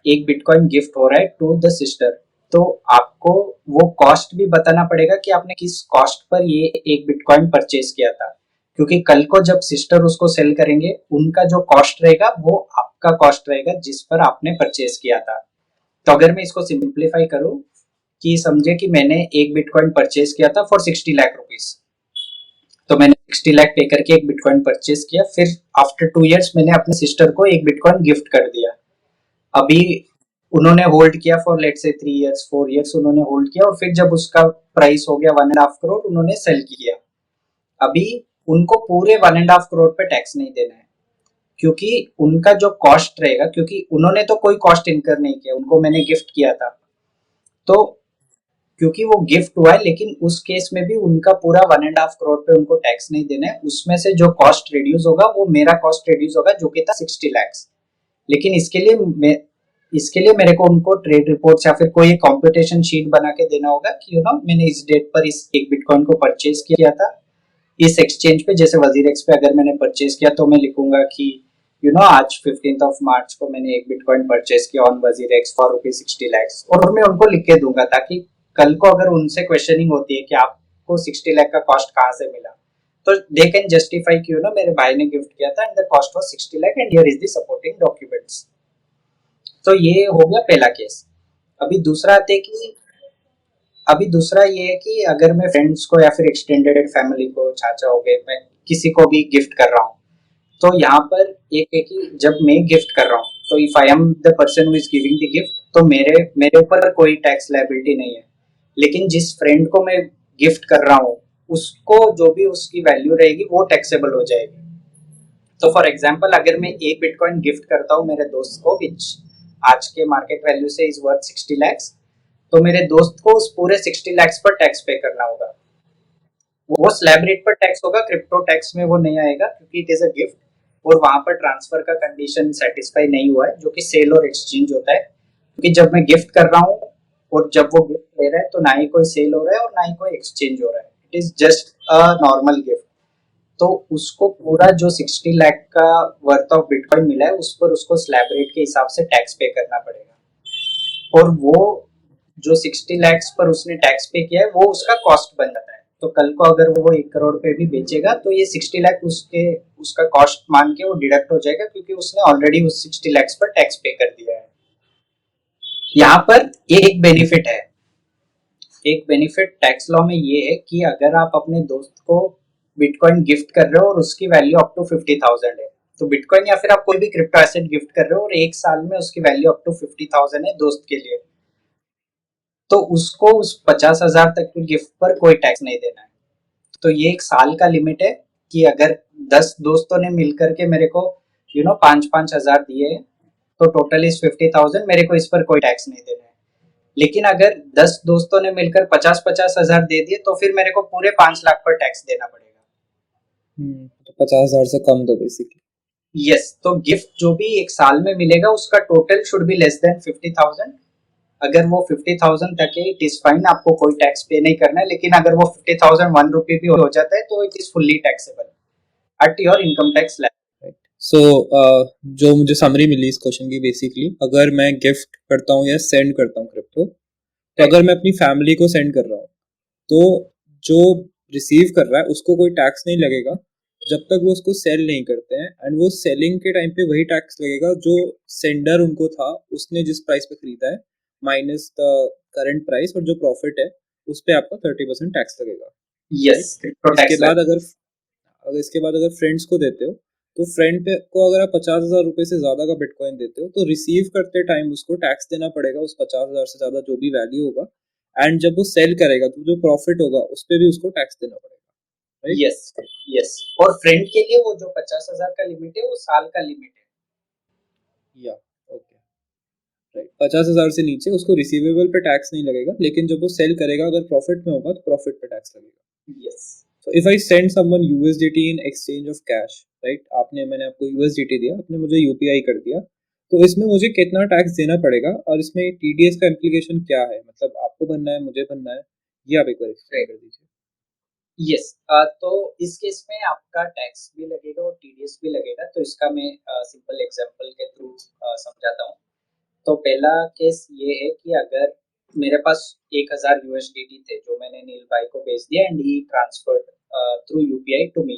B: एक बिटकॉइन गिफ्ट हो रहा है टू द सिस्टर, तो आपको वो कॉस्ट भी बताना पड़ेगा कि आपने किस कॉस्ट पर ये एक बिटकॉइन परचेज किया था। क्योंकि कल को जब सिस्टर उसको सेल करेंगे उनका जो कॉस्ट रहेगा वो आपका कॉस्ट रहेगा जिस पर आपने परचेज किया था। तो अगर मैं इसको सिंप्लीफाई करूं कि समझे कि मैंने एक बिटकॉइन परचेज किया था फॉर 60 लाख रुपीज, तो मैंने 60 लाख पे करके एक बिटकॉइन परचेज किया, फिर आफ्टर 2 इयर्स मैंने अपने सिस्टर को एक बिटकॉइन गिफ्ट कर दिया। अभी उन्होंने होल्ड किया फॉर लेट से 3 इयर्स 4 इयर्स उन्होंने होल्ड किया, और फिर जब उसका प्राइस हो गया 1.5 करोड़ उन्होंने सेल किया। अभी उनको पूरे 1.5 करोड़ पे टैक्स नहीं देना है, क्योंकि उनका जो कॉस्ट रहेगा, क्योंकि उन्होंने तो कोई कॉस्ट इनकर नहीं किया, उनको मैंने गिफ्ट किया था। तो क्योंकि वो गिफ्ट हुआ है, लेकिन उस केस में भी उनका पूरा 1.5 करोड़ पे उनको टैक्स नहीं देना है। उसमें से जो कॉस्ट रिड्यूस होगा वो मेरा कॉस्ट रिड्यूस होगा जो कि था 60 लैक्स। लेकिन इसके लिए मेरे को उनको ट्रेड रिपोर्ट या फिर कोई कॉम्पिटिशन शीट बना के देना होगा कि मैंने इस डेट पर इस एक बिटकॉइन को परचेज किया था इस एक्सचेंज पे, जैसे वजीर एक्स पे अगर मैंने परचेज किया तो मैं लिखूंगा कि आज 15 मार्च को मैंने एक बिटकॉइन परचेज किया ऑन वजीर एक्स फॉर ₹60 लैक्स, और मैं उनको लिख के दूंगा ताकि कल को अगर उनसे क्वेश्चनिंग होती है कि आपको 60 लाख का कॉस्ट कहाँ से मिला, तो दे कैन जस्टिफाई कि मेरे भाई ने गिफ्ट किया था and the cost was 60 lakh and here is the supporting documents. तो ये हो गया पहला केस। अभी दूसरा आते कि अभी दूसरा ये है कि अगर मैं फ्रेंड्स को या फिर एक्सटेंडेड फैमिली को, चाचा हो गए, मैं किसी को भी गिफ्ट कर रहा हूँ, तो यहाँ पर एक है कि जब मैं गिफ्ट कर रहा हूँ तो if I am the person who is giving the gift, तो मेरे मेरे ऊपर कोई टैक्स लायबिलिटी नहीं है। लेकिन जिस फ्रेंड को मैं गिफ्ट कर रहा हूँ उसको जो भी उसकी वैल्यू रहेगी वो टैक्सेबल हो जाएगी। तो फॉर एग्जाम्पल अगर मैं एक बिटकॉइन गिफ्ट करता हूँ मेरे दोस्त को विच आज के मार्केट वैल्यू से इज वर्थ 60 lakhs, तो मेरे दोस्त को उस पूरे 60 lakhs पर टैक्स पे करना होगा। वो स्लैब रेट पर टैक्स होगा, क्रिप्टो टैक्स में वो नहीं आएगा क्योंकि इट इज अ गिफ्ट और वहां पर ट्रांसफर का कंडीशन सेटिस्फाई नहीं हुआ है, जो कि सेल और एक्सचेंज होता है। क्योंकि जब मैं गिफ्ट कर रहा हूँ और जब वो गिफ्ट ले रहा है तो ना ही कोई सेल हो रहा है और ना ही कोई एक्सचेंज हो रहा है, it is just a normal gift. तो उसको पूरा जो 60 लाख का वर्थ ऑफ बिटकॉइन मिला है उस पर उसको स्लैब रेट के हिसाब से टैक्स पे करना पड़ेगा, और वो जो 60 lakhs पर उसने टैक्स पे किया है वो उसका कॉस्ट बन जाता है। तो कल को अगर वो 1 करोड़ पे भी बेचेगा तो ये 60 लाख उसके उसका कॉस्ट मान के वो डिडक्ट हो जाएगा, क्योंकि उसने ऑलरेडी उस 60 lakhs पर टैक्स पे कर दिया है। यहाँ पर एक बेनिफिट है, एक बेनिफिट टैक्स लॉ में ये है कि अगर आप अपने दोस्त को बिटकॉइन गिफ्ट कर रहे हो और उसकी वैल्यू अप टू 50,000 है, तो बिटकॉइन या फिर आप कोई भी क्रिप्टो एसेट गिफ्ट कर रहे हो और एक साल में उसकी वैल्यू अप टू 50,000 है दोस्त के लिए, तो उसको उस 50,000 तक के गिफ्ट पर कोई टैक्स नहीं देना है। तो ये एक साल का लिमिट है कि अगर 10 दोस्तों ने मिलकर के मेरे को 5,000 दिए हैं, तो टोटल इज 50,000, मेरे को इस पर कोई टैक्स नहीं देना है। लेकिन अगर 10 दोस्तों ने मिलकर 50,000 दे दिए तो फिर मेरे को पूरे 5 लाख पर टैक्स देना पड़ेगा।
A: तो 50,000 से कम दो बेसिकली।
B: यस, तो गिफ्ट जो भी एक साल में मिलेगा उसका total should be less than 50,000। अगर वो 50,000 तक है इट इज फाइन, आपको कोई टैक्स पे नहीं करना है। लेकिन अगर वो 50,000 ₹1 भी हो जाता है तो it is fully taxable at your income tax level.
A: So जो मुझे समरी मिली इस क्वेश्चन की, बेसिकली अगर मैं गिफ्ट करता हूँ या सेंड करता हूँ क्रिप्टो, तो अगर मैं अपनी फैमिली को सेंड कर रहा हूँ तो जो रिसीव कर रहा है उसको कोई टैक्स नहीं लगेगा जब तक वो उसको सेल नहीं करते हैं। एंड वो सेलिंग के टाइम पे वही टैक्स लगेगा जो सेंडर उनको था उसने जिस प्राइस पे खरीदा है, माइनस द करंट प्राइस, और जो प्रॉफिट है उस पे आपका 30% टैक्स लगेगा।
B: यस, क्रिप्टो
A: इसके
B: टैक्स
A: बाद अगर फ्रेंड्स को देते हो, तो फ्रेंड पे को अगर आप 50,000 रुपए से ज्यादा का बिटकॉइन देते हो तो रिसीव करते टाइम उसको टैक्स देना पड़ेगा उस 50,000 से ज्यादा जो भी वैल्यू होगा। एंड जब वो सेल करेगा तो जो प्रॉफिट होगा उस पे भी उसको टैक्स देना पड़ेगा, राइट?
B: Yes, yes. और फ्रेंड के लिए वो जो 50,000 का लिमिट है वो साल का लिमिट है।
A: या ओके, राइट। 50,000 से नीचे उसको रिसीवेबल पे टैक्स नहीं लगेगा, लेकिन जब वो सेल करेगा अगर प्रॉफिट में होगा तो प्रॉफिट पे टैक्स लगेगा।
B: Yes,
A: So if I send someone USDT in exchange of cash, right? मैंने आपको USDT दिया, आपने मुझे UPI कर दिया, तो इसमें मुझे कितना टैक्स देना पड़ेगा और इसमें TDS का इम्प्लीकेशन क्या है? मतलब आपको भरना है, मुझे भरना है, ये आप एक बार एक्सप्लेन कर दीजिए।
B: यस। तो इस केस में आपका टैक्स भी लगेगा और टीडीएस भी लगेगा। तो इसका मैं सिंपल एग्जांपल के थ्रू समझाता हूँ। तो पहला केस ये है कि अगर मेरे पास 1,000 यूएसडीटी थे जो मैंने नील भाई को भेज दिया and he transferred through UPI to me.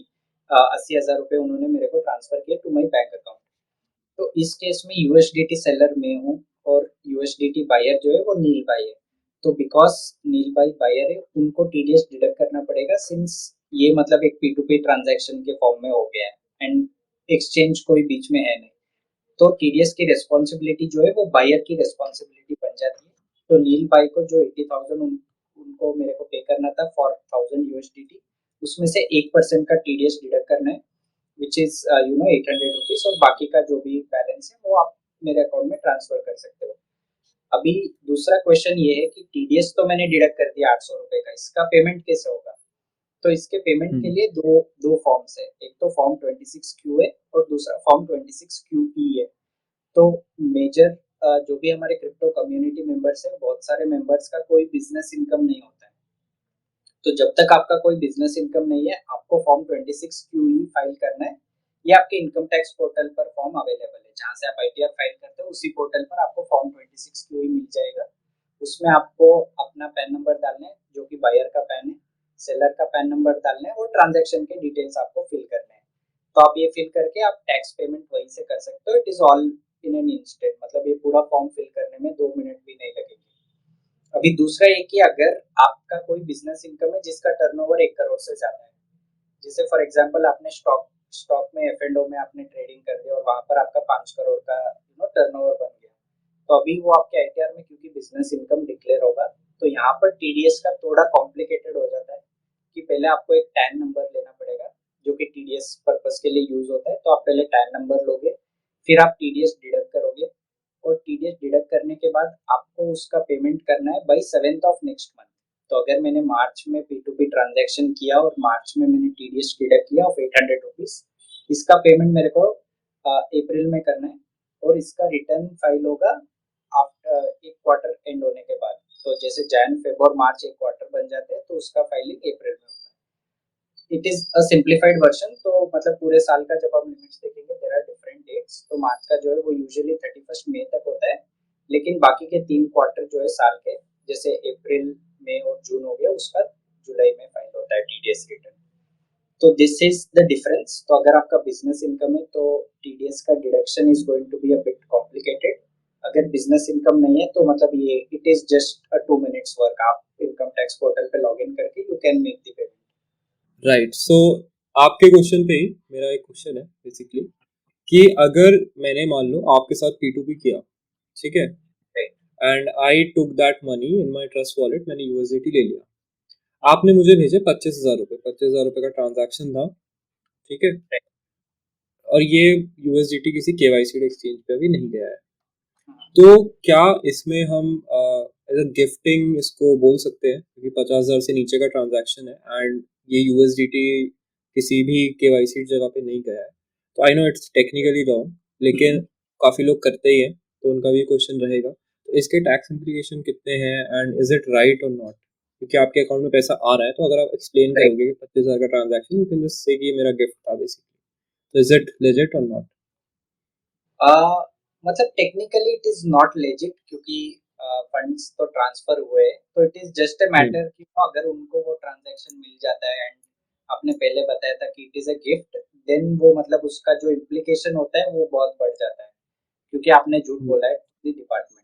B: 80,000 रुपए उन्होंने मेरे को ट्रांसफर किए टू माई बैंक अकाउंट। तो इस केस में यूएसडीटी सेलर मैं हूँ और यूएसडीटी बायर जो है वो नील भाई है। तो बिकॉज नील भाई बायर है उनको टीडीएस डिडक्ट करना पड़ेगा, सिंस ये मतलब एक पी टू पी ट्रांजैक्शन के फॉर्म में हो गया है एंड एक्सचेंज कोई बीच में है नहीं। तो टीडीएस की रिस्पॉन्सिबिलिटी जो है वो बायर की रिस्पॉन्सिबिलिटी बन जाती है। तो नील भाई को जो 80,000 उनको मेरे को पे करना था फॉर 1,000 यूएसडीटी, उसमें से 1% का टीडीएस डिडक्ट करना है, विच इज 800 रुपीज, और बाकी का जो भी बैलेंस है वो आप मेरे अकाउंट में ट्रांसफर कर सकते हो। अभी दूसरा क्वेश्चन ये है कि टीडीएस तो मैंने डिडक्ट कर दिया 800 रुपए का, इसका पेमेंट कैसे होगा? तो इसके पेमेंट के लिए दो दो फॉर्म्स है, एक तो फॉर्म 26Q है और दूसरा फॉर्म 26QE है। तो मेजर जो भी हमारे क्रिप्टो कम्युनिटी मेंबर्स है, बहुत सारे मेंबर्स का कोई बिजनेस इनकम नहीं होता है। तो जब तक आपका कोई बिजनेस इनकम नहीं है आपको फॉर्म 26QE फाइल करना है। ये आपके इनकम टैक्स पोर्टल पर फॉर्म अवेलेबल है, जहाँ से आप आईटीआर फाइल करते हो उसी पोर्टल पर आपको फॉर्म 26QE मिल जाएगा। उसमें आपको अपना पैन नंबर डालना है जो कि बायर का पैन है, सेलर का पैन नंबर डालना है और ट्रांजैक्शन के डिटेल्स आपको फिल करने हैं। तो आप ये फिल करके आप टैक्स पेमेंट वहीं से कर सकते हो। It is all in an instant, मतलब ये पूरा फॉर्म फिल करने में 2 मिनट भी नहीं लगेगी। अभी दूसरा ये कि अगर आपका कोई बिजनेस इनकम है जिसका टर्नओवर 1 करोड़ से ज्यादा है, जैसे फॉर एग्जांपल आपने स्टॉक स्टॉक में एफ&ओ में आपने ट्रेडिंग कर दी और वहां पर आपका 5 करोड़ का टर्नओवर बन गया, तो अभी वो आपके आईटीआर में क्योंकि बिजनेस इनकम डिक्लेयर होगा, तो यहाँ पर टीडीएस का थोड़ा कॉम्प्लिकेटेड हो जाता है कि पहले आपको एक टैन नंबर लेना पड़ेगा जो कि टीडीएस पर्पस के लिए यूज होता है। तो आप पहले टैन नंबर लोगे, फिर आप टीडीएस डिडक्ट करोगे और टीडीएस डिडक्ट करने के बाद आपको उसका पेमेंट करना है by 7th of next month. तो अगर मैंने मार्च में P2P ट्रांजैक्शन किया और मार्च में मैंने टीडीएस डिडक्ट किया ऑफ 800 रुपीज, इसका पेमेंट मेरे को अप्रैल में करना है और इसका रिटर्न फाइल होगा आफ्टर एक क्वार्टर एंड होने के बाद। तो जैसे जैन फेब और मार्च एक क्वार्टर बन जाते हैं तो उसका फाइलिंग अप्रैल में होता है। It is a simplified version. तो मतलब पूरे साल का जब हम लिमिट्स देखेंगे देयर आर डिफरेंट डेट्स। तो मार्च का जो है वो यूजुअली 31 मई तक होता है, लेकिन बाकी के 3 क्वार्टर जो है साल के, जैसे अप्रैल मई और जून हो गया, उसका जुलाई में फाइल होता है टीडीएस रिटर्न। तो दिस इज द डिफरेंस। तो अगर आपका बिजनेस इनकम है तो टीडीएस का deduction is going to be a bit complicated. अगर बिजनेस इनकम नहीं है तो मतलब ये it is just a 2 minutes work. आप इनकम टैक्स पोर्टल पे लॉग इन करके you can make the payment.
A: Right. So आपके क्वेश्चन पे ही मेरा एक क्वेश्चन है बेसिकली कि अगर मैंने मान लो आपके साथ P2P किया, ठीक है, and I took that money in my trust wallet, मैंने यूएसडीटी ले लिया, आपने मुझे भेजे 25,000 रुपये, 25,000 रुपये का ट्रांजैक्शन था, ठीक है, और ये यूएसडीटी किसी केवाईसी एक्सचेंज पे अभी नहीं गया है, तो क्या इसमें हम एज अ गिफ्टिंग इसको बोल सकते हैं, क्योंकि 50,000 से नीचे का ट्रांजैक्शन है एंड ये यूएसडीटी किसी भी केवाईसी जगह पे नहीं गया है, तो I know it's technically wrong, लेकिन काफ़ी लोग करते ही हैं, तो उनका भी क्वेश्चन रहेगा, तो इसके टैक्स इम्प्लीकेशन कितने हैं एंड इज इट राइट और नॉट, क्योंकि आपके अकाउंट में पैसा आ रहा है, तो अगर आप एक्सप्लेन
B: राइट।
A: करोगे कि 25,000 का transaction, you can just say कि ये मेरा गिफ्ट था बेसिकली, तो इज इट लेजिट और नॉट?
B: मतलब technically it is not legit, क्योंकि फंड्स तो ट्रांसफर हुए, तो it is just a matter कि अगर उनको वो ट्रांजैक्शन मिल जाता है एंड आपने पहले बताया था कि it is a gift, then वो मतलब उसका जो इम्प्लीकेशन होता है वो बहुत बढ़ जाता है, क्योंकि आपने झूठ बोला है डिपार्टमेंट।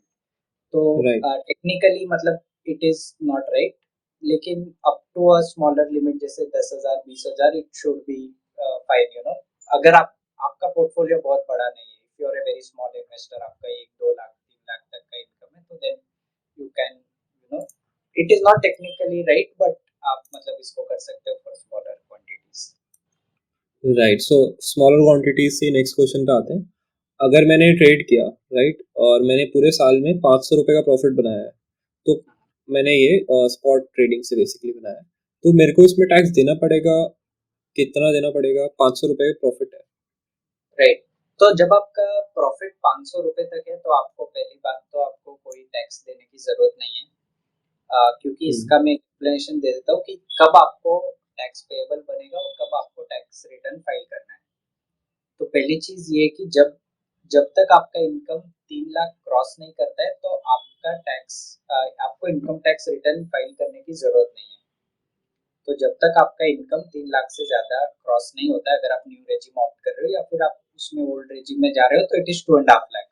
B: तो
A: राइट।
B: टेक्निकली मतलब इट इज नॉट राइट, लेकिन up to a smaller limit जैसे 10,000 20,000 it should be fine, you know. अगर आपका पोर्टफोलियो बहुत बड़ा नहीं है, if you are a very small investor, आपका 1 2 लाख 3 लाख तक का इनकम है, तो then you can, you know, it is not technically right, but आप मतलब इसको कर सकते हो for smaller quantities.
A: Right. So smaller quantities से नेक्स्ट क्वेश्चन पे आते हैं। अगर मैंने ट्रेड किया, राइट, और मैंने पूरे साल में 500 रुपये का प्रॉफिट बनाया है, तो मैंने ये स्पॉट ट्रेडिंग से बेसिकली बनाया है, तो मेरे को इसमें टैक्स देना पड़ेगा, कितना देना पड़ेगा? 500 रुपये प्रॉफिट है।
B: राइट। तो जब आपका प्रॉफिट 500 रुपए तक है तो आपको पहली बात तो आपको कोई टैक्स देने की जरूरत नहीं है, क्योंकि इसका मैं एक्सप्लेनेशन दे देता हूँ कि कब आपको टैक्स पेएबल बनेगा और कब आपको टैक्स रिटर्न फाइल करना है। तो पहली चीज ये है कि जब जब तक आपका इनकम 3 लाख क्रॉस नहीं करता है तो आपका टैक्स आपको इनकम टैक्स रिटर्न फाइल करने की जरूरत नहीं है। तो जब तक आपका इनकम 3 लाख से ज्यादा क्रॉस नहीं होता है, अगर आप न्यू रेजिम ऑप्ट कर रहे हो या फिर आप उसमें ओल्ड रेजिम में जा रहे हो, तो इट इज 2.5 लाख।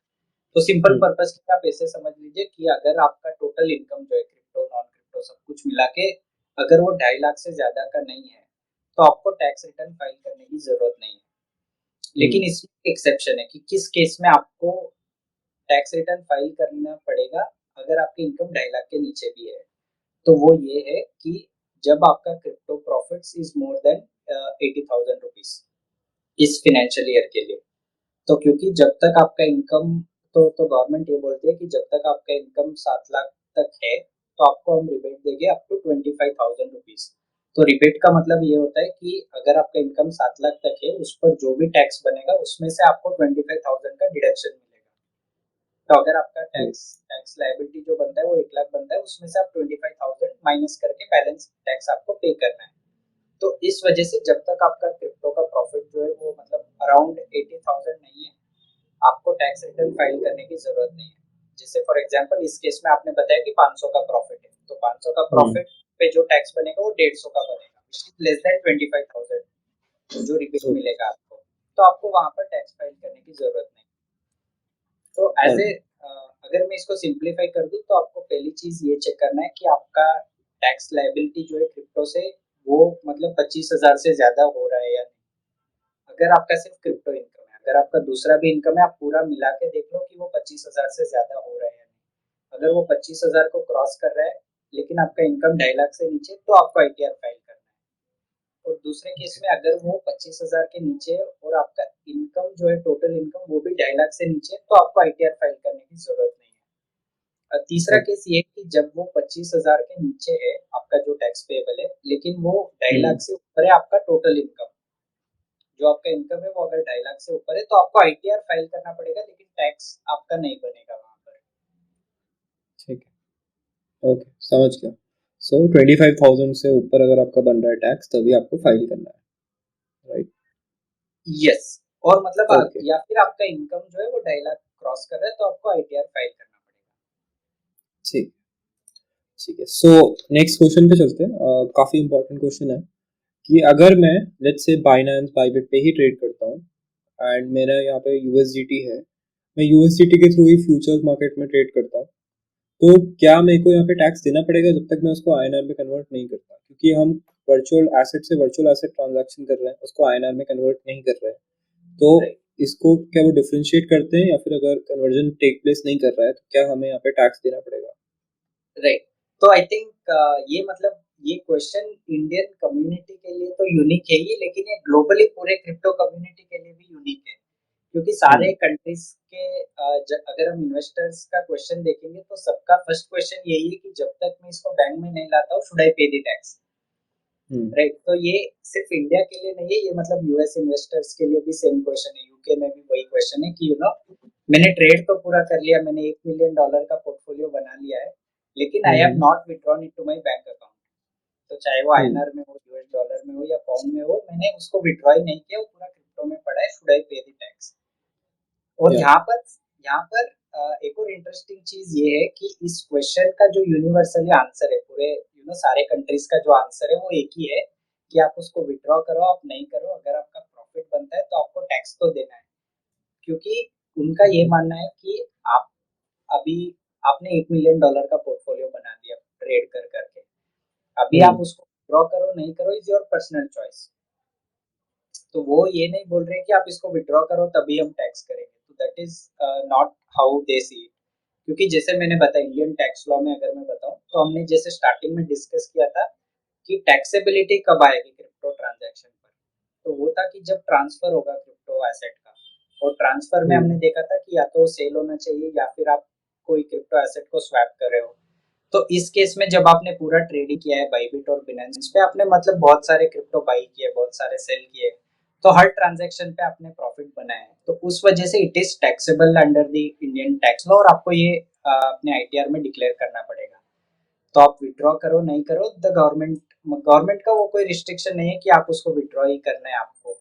B: तो सिंपल पर्पस की आप ऐसे समझ लीजिए कि अगर आपका टोटल इनकम जो है क्रिप्टो नॉन क्रिप्टो सब कुछ मिला के अगर वो 2.5 लाख से ज्यादा का नहीं है, तो आपको टैक्स रिटर्न फाइल करने की जरूरत नहीं है। लेकिन इसमें एक्सेप्शन है कि किस केस में आपको टैक्स रिटर्न फाइल करना पड़ेगा अगर आपकी इनकम 2.5 लाख के नीचे भी है। तो वो ये है कि जब आपका crypto profits is more than 80,000 rupees इस फिनेंशियल ईयर के लिए। तो क्योंकि जब तक आपका इनकम, तो गवर्नमेंट ये बोलती है कि जब तक आपका इनकम 7 लाख तक है तो आपको हम रिबेट देंगे अप टू 25,000 रुपीज। तो रिबेट का मतलब ये होता है कि अगर आपका इनकम 7 लाख तक है, उस पर जो भी टैक्स बनेगा उसमें से आपको 25,000 का डिडक्शन मिलेगा। तो अगर आपका टैक्स टैक्स लायबिलिटी जो बनता है वो 1 लाख बनता है, उसमें से आप 25,000 माइनस करके बैलेंस टैक्स आपको पे करना है। तो इस वजह से जब तक आपका क्रिप्टो का प्रॉफिट जो है वो मतलब अराउंड 80,000 नहीं है, आपको टैक्स रिटर्न फाइल करने की जरूरत नहीं है। जैसे फॉर एग्जांपल इस केस में आपने बताया कि 500 का प्रॉफिट है, तो 500 का प्रॉफिट पे जो टैक्स बनेगा वो 150 का बनेगा, विच इज लेस देन 25,000 जो रिबेट मिलेगा आपको। तो आपको वहां पर टैक्स फाइल करने की जरूरत नहीं। तो एज ए अगर मैं इसको सिंप्लीफाई कर दूं तो आपको पहली चीज ये चेक करना है कि आपका टैक्स लायबिलिटी जो है क्रिप्टो से वो मतलब 25,000 से ज्यादा हो रहा है या नहीं। अगर आपका सिर्फ क्रिप्टो इनकम है, अगर आपका दूसरा भी इनकम है, आप पूरा मिला के देख लो कि वो 25,000 से ज्यादा हो रहा है या नहीं। अगर वो 25,000 को क्रॉस कर रहा है लेकिन आपका इनकम 2.5 लाख से नीचे, तो आपको आईटीआर फाइल करना है। और दूसरे केस
A: ओके।
B: में अगर वो 25,000 के नीचे है और आपका इनकम जो है टोटल इनकम वो भी 2.5 लाख से नीचे है, तो आपको आईटीआर फाइल करने की जरूरत नहीं है। और तीसरा
A: ओके।
B: केस ये कि जब वो 25,000 के नीचे है आपका जो टैक्स पेएबल है, लेकिन वो 2.5 लाख
A: हम्म।
B: से ऊपर है आपका टोटल इनकम, जो आपका इनकम है वो अगर 2.5 लाख से ऊपर है तो आपको आईटीआर फाइल करना पड़ेगा, लेकिन टैक्स आपका नहीं बनेगा वहां पर।
A: ठीक है। ओके, समझ गया। सो 25,000 से ऊपर अगर आपका बन रहा है टैक्स, तभी आपको फाइल करना है, राइट?
B: यस। और मतलब
A: ओके।
B: या फिर आपका इनकम जो है वो 2.5 लाख क्रॉस कर रहा है तो आपको आईटीआर फाइल करना पड़ेगा।
A: ठीक ठीक है। सो नेक्स्ट क्वेश्चन पे चलते हैं। काफ़ी इंपॉर्टेंट क्वेश्चन है कि अगर मैं लेट्स से बाइनेंस बाइबिट पे ही ट्रेड करता हूँ एंड मेरा यहाँ पे यूएसडीटी है, मैं यूएसडीटी के थ्रू ही फ्यूचर्स मार्केट में ट्रेड करता हूँ, तो क्या मेरे को यहाँ पे टैक्स देना पड़ेगा जब तक मैं उसको आईएनआर में कन्वर्ट नहीं करता? क्योंकि हम वर्चुअल एसेट से वर्चुअल एसेट ट्रांजैक्शन कर रहे हैं, उसको आईएनआर में कन्वर्ट नहीं कर रहे हैं। तो
B: राइट।
A: इसको क्या वो डिफरेंशिएट करते हैं, या फिर अगर कन्वर्जन टेक प्लेस नहीं कर रहा है तो क्या हमें यहाँ पे टैक्स देना पड़ेगा?
B: राइट। तो आई थिंक ये मतलब ये क्वेश्चन इंडियन कम्युनिटी के लिए तो यूनिक है ही, लेकिन ये ग्लोबली पूरे क्रिप्टो कम्युनिटी के लिए भी यूनिक है, क्योंकि सारे
A: हम्म।
B: कंट्रीज के अगर हम इन्वेस्टर्स का क्वेश्चन देखेंगे तो सबका फर्स्ट क्वेश्चन यही है कि जब तक मैं इसको बैंक में नहीं लाता हूँ शुड आई पे द टैक्स।
A: हम्म।
B: राइट। तो ये सिर्फ इंडिया के लिए नहीं है, ये मतलब यूएस इन्वेस्टर्स के लिए भी सेम क्वेश्चन है, यूके में भी वही क्वेश्चन है कि मैंने ट्रेड तो पूरा कर लिया, मैंने $1 मिलियन का पोर्टफोलियो बना लिया है, लेकिन I have
A: hmm.
B: Not withdrawn it to my bank account. तो चाहे वो
A: हम्म।
B: आईएनआर में हो, यूएस डॉलर में हो या पाउंड में हो, मैंने उसको विड्रॉ ही नहीं किया, वो पूरा क्रिप्टो में पड़ा है, शुड आई पे द टैक्स। और
A: या।
B: यहाँ पर एक और इंटरेस्टिंग चीज ये है कि इस क्वेश्चन का जो यूनिवर्सली आंसर है पूरे सारे कंट्रीज का जो आंसर है वो एक ही है कि आप उसको विड्रॉ करो आप नहीं करो, अगर आपका प्रॉफिट बनता है तो आपको टैक्स तो देना है। क्योंकि उनका ये मानना है कि आप अभी आपने $1 मिलियन का पोर्टफोलियो बना दिया ट्रेड कर करके, अभी आप
A: हम्म।
B: उसको विड्रॉ करो नहीं करो इज योर पर्सनल चॉइस। तो वो ये नहीं बोल रहे कि आप इसको विड्रॉ करो तभी हम टैक्स करेंगे, तो that is not how they see it. क्योंकि जैसे मैंने बताया इंडियन टैक्स लॉ में अगर मैं बताऊं तो हमने जैसे स्टार्टिंग में डिस्कस किया था कि टैक्सेबिलिटी कब आएगी क्रिप्टो ट्रांजैक्शन पर, तो वो था कि जब ट्रांसफर होगा क्रिप्टो एसेट का। और ट्रांसफर में हमने
A: हम्म।
B: देखा था कि या तो सेल होना चाहिए या फिर आप कोई क्रिप्टो एसेट को स्वैप कर रहे हो। तो इस केस में जब आपने पूरा ट्रेडिंग किया है बाइबिट और बिनेंस पे, आपने मतलब बहुत सारे क्रिप्टो बाई किए बहुत सारे सेल किए, तो हर ट्रांजैक्शन पे आपने प्रॉफिट बनाया है, तो उस वजह से it is taxable under the Indian tax law और आपको ये अपने आईटीआर में डिक्लेयर करना पड़ेगा। तो आप विड्रॉ करो नहीं करो, द गवर्नमेंट गवर्नमेंट का वो कोई रिस्ट्रिक्शन नहीं है कि आप उसको विड्रॉ ही करना है आपको,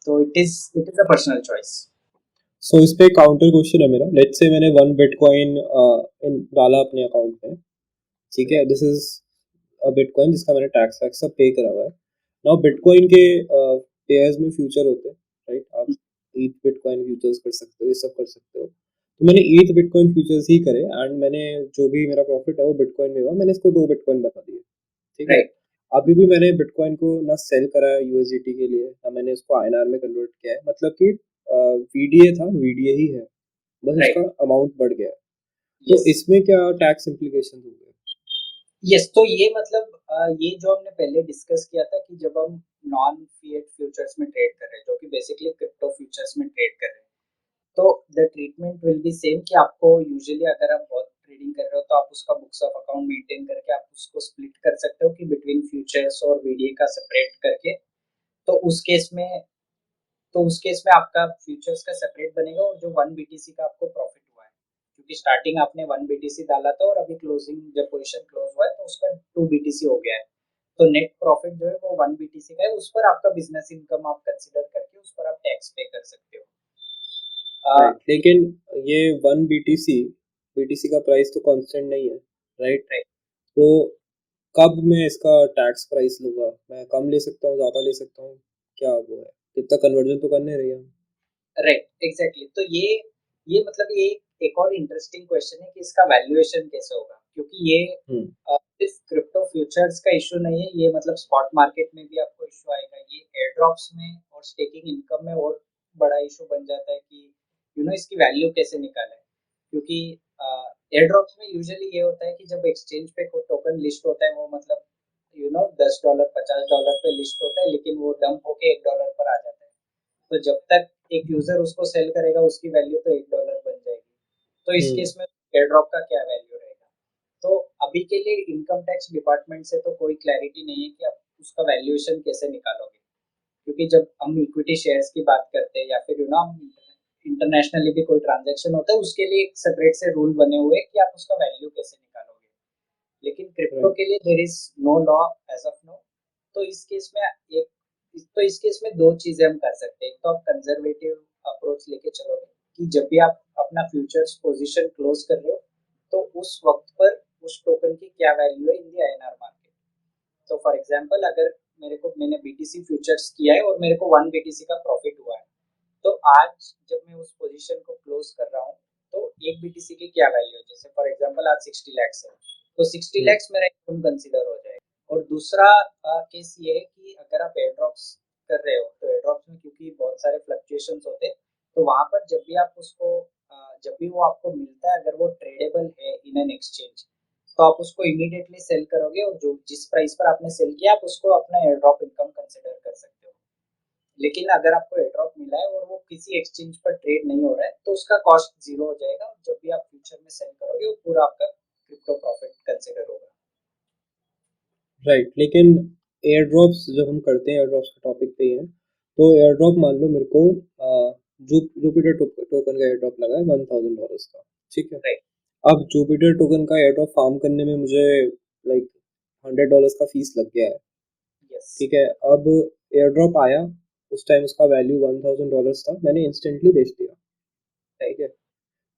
B: तो it is a personal choice.
A: So इस पे काउंटर क्वेश्चन है मेरा। लेट्स से मैंने 1 बिटकॉइन इन डाला अपने अकाउंट में, ठीक है? दिस इज बिटकॉइन जिसका मैंने टैक्स वैक्स सब पे करा हुआ है। नाउ बिटकॉइन के पेयर्स में फ्यूचर होते हैं, राइट? आप ईथ बिटकॉइन फ्यूचर्स कर सकते हो, ये सब कर सकते हो। तो मैंने ईथ बिटकॉइन फ्यूचर्स ही करे एंड मैंने जो भी मेरा प्रॉफिट है वो बिटकॉइन में हुआ, मैंने इसको 2 बिटकॉइन बता दिए, ठीक है?
B: राइट।
A: अभी भी मैंने बिटकॉइन को ना सेल करा है यूएसडीटी के लिए, ना मैंने इसको आईएनआर में कन्वर्ट किया है, मतलब कि वीडीए था, वीडीए ही है, बस उसका
B: राइट।
A: अमाउंट बढ़ गया है। तो
B: यस।
A: इसमें क्या टैक्स इम्प्लीकेशन होंगे?
B: यस। तो ये मतलब ये जो हमने पहले डिस्कस किया था कि जब हम नॉन फिएट फ्यूचर्स में ट्रेड कर रहे हैं जो कि बेसिकली क्रिप्टो फ्यूचर्स में ट्रेड कर रहे हैं, तो the treatment will be same कि आपको यूजुअली अगर आप बहुत ट्रेडिंग कर रहे हो तो आप उसका बुक्स ऑफ अकाउंट मेंटेन करके आप उसको स्प्लिट कर सकते हो कि बिटवीन फ्यूचर्स और वीडीए का सेपरेट करके। तो उस केस में आपका फ्यूचर्स का सेपरेट बनेगा और जो 1 बीटीसी का आपको प्रॉफिट हुआ है, क्योंकि स्टार्टिंग आपने 1 बीटीसी डाला था और अभी क्लोजिंग जब पोजीशन क्लोज हुआ है तो उसका 2 बीटीसी हो गया है, तो नेट प्रॉफिट जो है वो 1 बीटीसी का है, उस पर आपका बिजनेस इनकम आप कंसिडर करके उस पर आप टैक्स पे कर सकते हो।
A: राइट, लेकिन ये 1 बीटीसी, बीटीसी का प्राइस तो कांस्टेंट नहीं है, राइट?
B: राइट।
A: तो कब मैं इसका टैक्स प्राइस लूंगा? मैं कम ले सकता हूँ, ज़्यादा ले सकता हूँ, क्या वो है? इतना कन्वर्जन तो करने रही हम।
B: Right exactly. तो ये मतलब ये एक और इंटरेस्टिंग क्वेश्चन है कि इसका वैल्यूएशन कैसे होगा, क्योंकि ये
A: हम्म।
B: सिर्फ क्रिप्टो फ्यूचर्स का इशू नहीं है, ये मतलब स्पॉट मार्केट में भी आपको इशू आएगा, ये एयर ड्रॉप्स में और स्टेकिंग इनकम में और बड़ा इशू बन जाता है कि इसकी वैल्यू कैसे निकालें। क्योंकि एयर ड्रॉप्स में यूजुअली ये होता है कि जब एक्सचेंज पे कोई टोकन लिस्ट होता है वो मतलब $10 $50 पे लिस्ट होता है, लेकिन वो डंप होके $1 पर आ जाता है। तो जब तक एक यूजर उसको सेल करेगा उसकी वैल्यू तो $1 बन जाएगी। तो इस
A: हम्म।
B: केस में एयर ड्रॉप का क्या वैल्यू रहेगा? तो अभी के लिए इनकम टैक्स डिपार्टमेंट से तो कोई क्लैरिटी नहीं है कि आप उसका वैल्यूएशन कैसे निकालोगे, क्योंकि जब हम इक्विटी शेयर्स की बात करते हैं या फिर इंटरनेशनली भी कोई ट्रांजैक्शन होता है, उसके लिए एक सेपरेट से रूल बने हुए हैं कि आप उसका वैल्यू कैसे निकालोगे। लेकिन क्रिप्टो
A: राइट।
B: के लिए there is no law as of now. तो इस केस में इस केस में दो चीजें हम कर सकते हैं। एक तो आप कंजर्वेटिव अप्रोच लेके चलोगे कि जब भी आप अपना फ्यूचर्स पोजीशन क्लोज कर रहे हो, तो उस वक्त पर उस टोकन की क्या वैल्यू है इन दी आईएनआर मार्केट। तो फॉर एग्जांपल, अगर मैंने बीटीसी फ्यूचर्स किया है और मेरे को 1 बीटीसी का प्रॉफिट हुआ है, तो आज जब मैं उस पोजीशन को क्लोज कर रहा हूँ, तो एक बीटीसी की क्या वैल्यू है? जैसे फॉर एग्जांपल आज 60 लाख है, तो 60
A: हम्म।
B: लाख मेरा इनकम कंसीडर हो जाएगा। और दूसरा केस ये है कि अगर आप एयर ड्रॉप्स कर रहे हो, तो एयर ड्रॉप्स में क्योंकि बहुत सारे फ्लक्चुएशंस होते हैं, तो वहां पर जब भी आप उसको जब भी वो आपको मिलता है, अगर वो ट्रेडेबल है इन एन एक्सचेंज, तो आप उसको इमीडिएटली सेल करोगे और जो जिस प्राइस पर आपने सेल किया आप उसको अपना एयर ड्रॉप इनकम कंसीडर कर सकते हो। लेकिन अगर आपको एयर ड्रॉप मिला है और वो किसी एक्सचेंज पर ट्रेड नहीं हो रहा है, तो उसका कॉस्ट जीरो हो जाएगा और जब भी आप फ्यूचर में सेल करोगे वो पूरा आपका क्रिप्टो प्रॉफिट कंसीडर होगा।
A: राइट, लेकिन एयर ड्रॉप्स जब हम करते हैं, एयर ड्रॉप्स के टॉपिक पे ही है, तो एयर ड्रॉप मान लो मेरे को जुपिटर टोकन का एयर ड्रॉप लगा है $1000 का। ठीक है।
B: राइट।
A: अब जुपिटर टोकन का एयर ड्रॉप फार्म करने में मुझे लाइक $100 का फीस लग गया है।
B: यस।
A: ठीक है। अब एयर ड्रॉप आया, उस टाइम उसका वैल्यू $1000 था, मैंने इंस्टेंटली बेच दिया। ठीक
B: राइट।
A: है।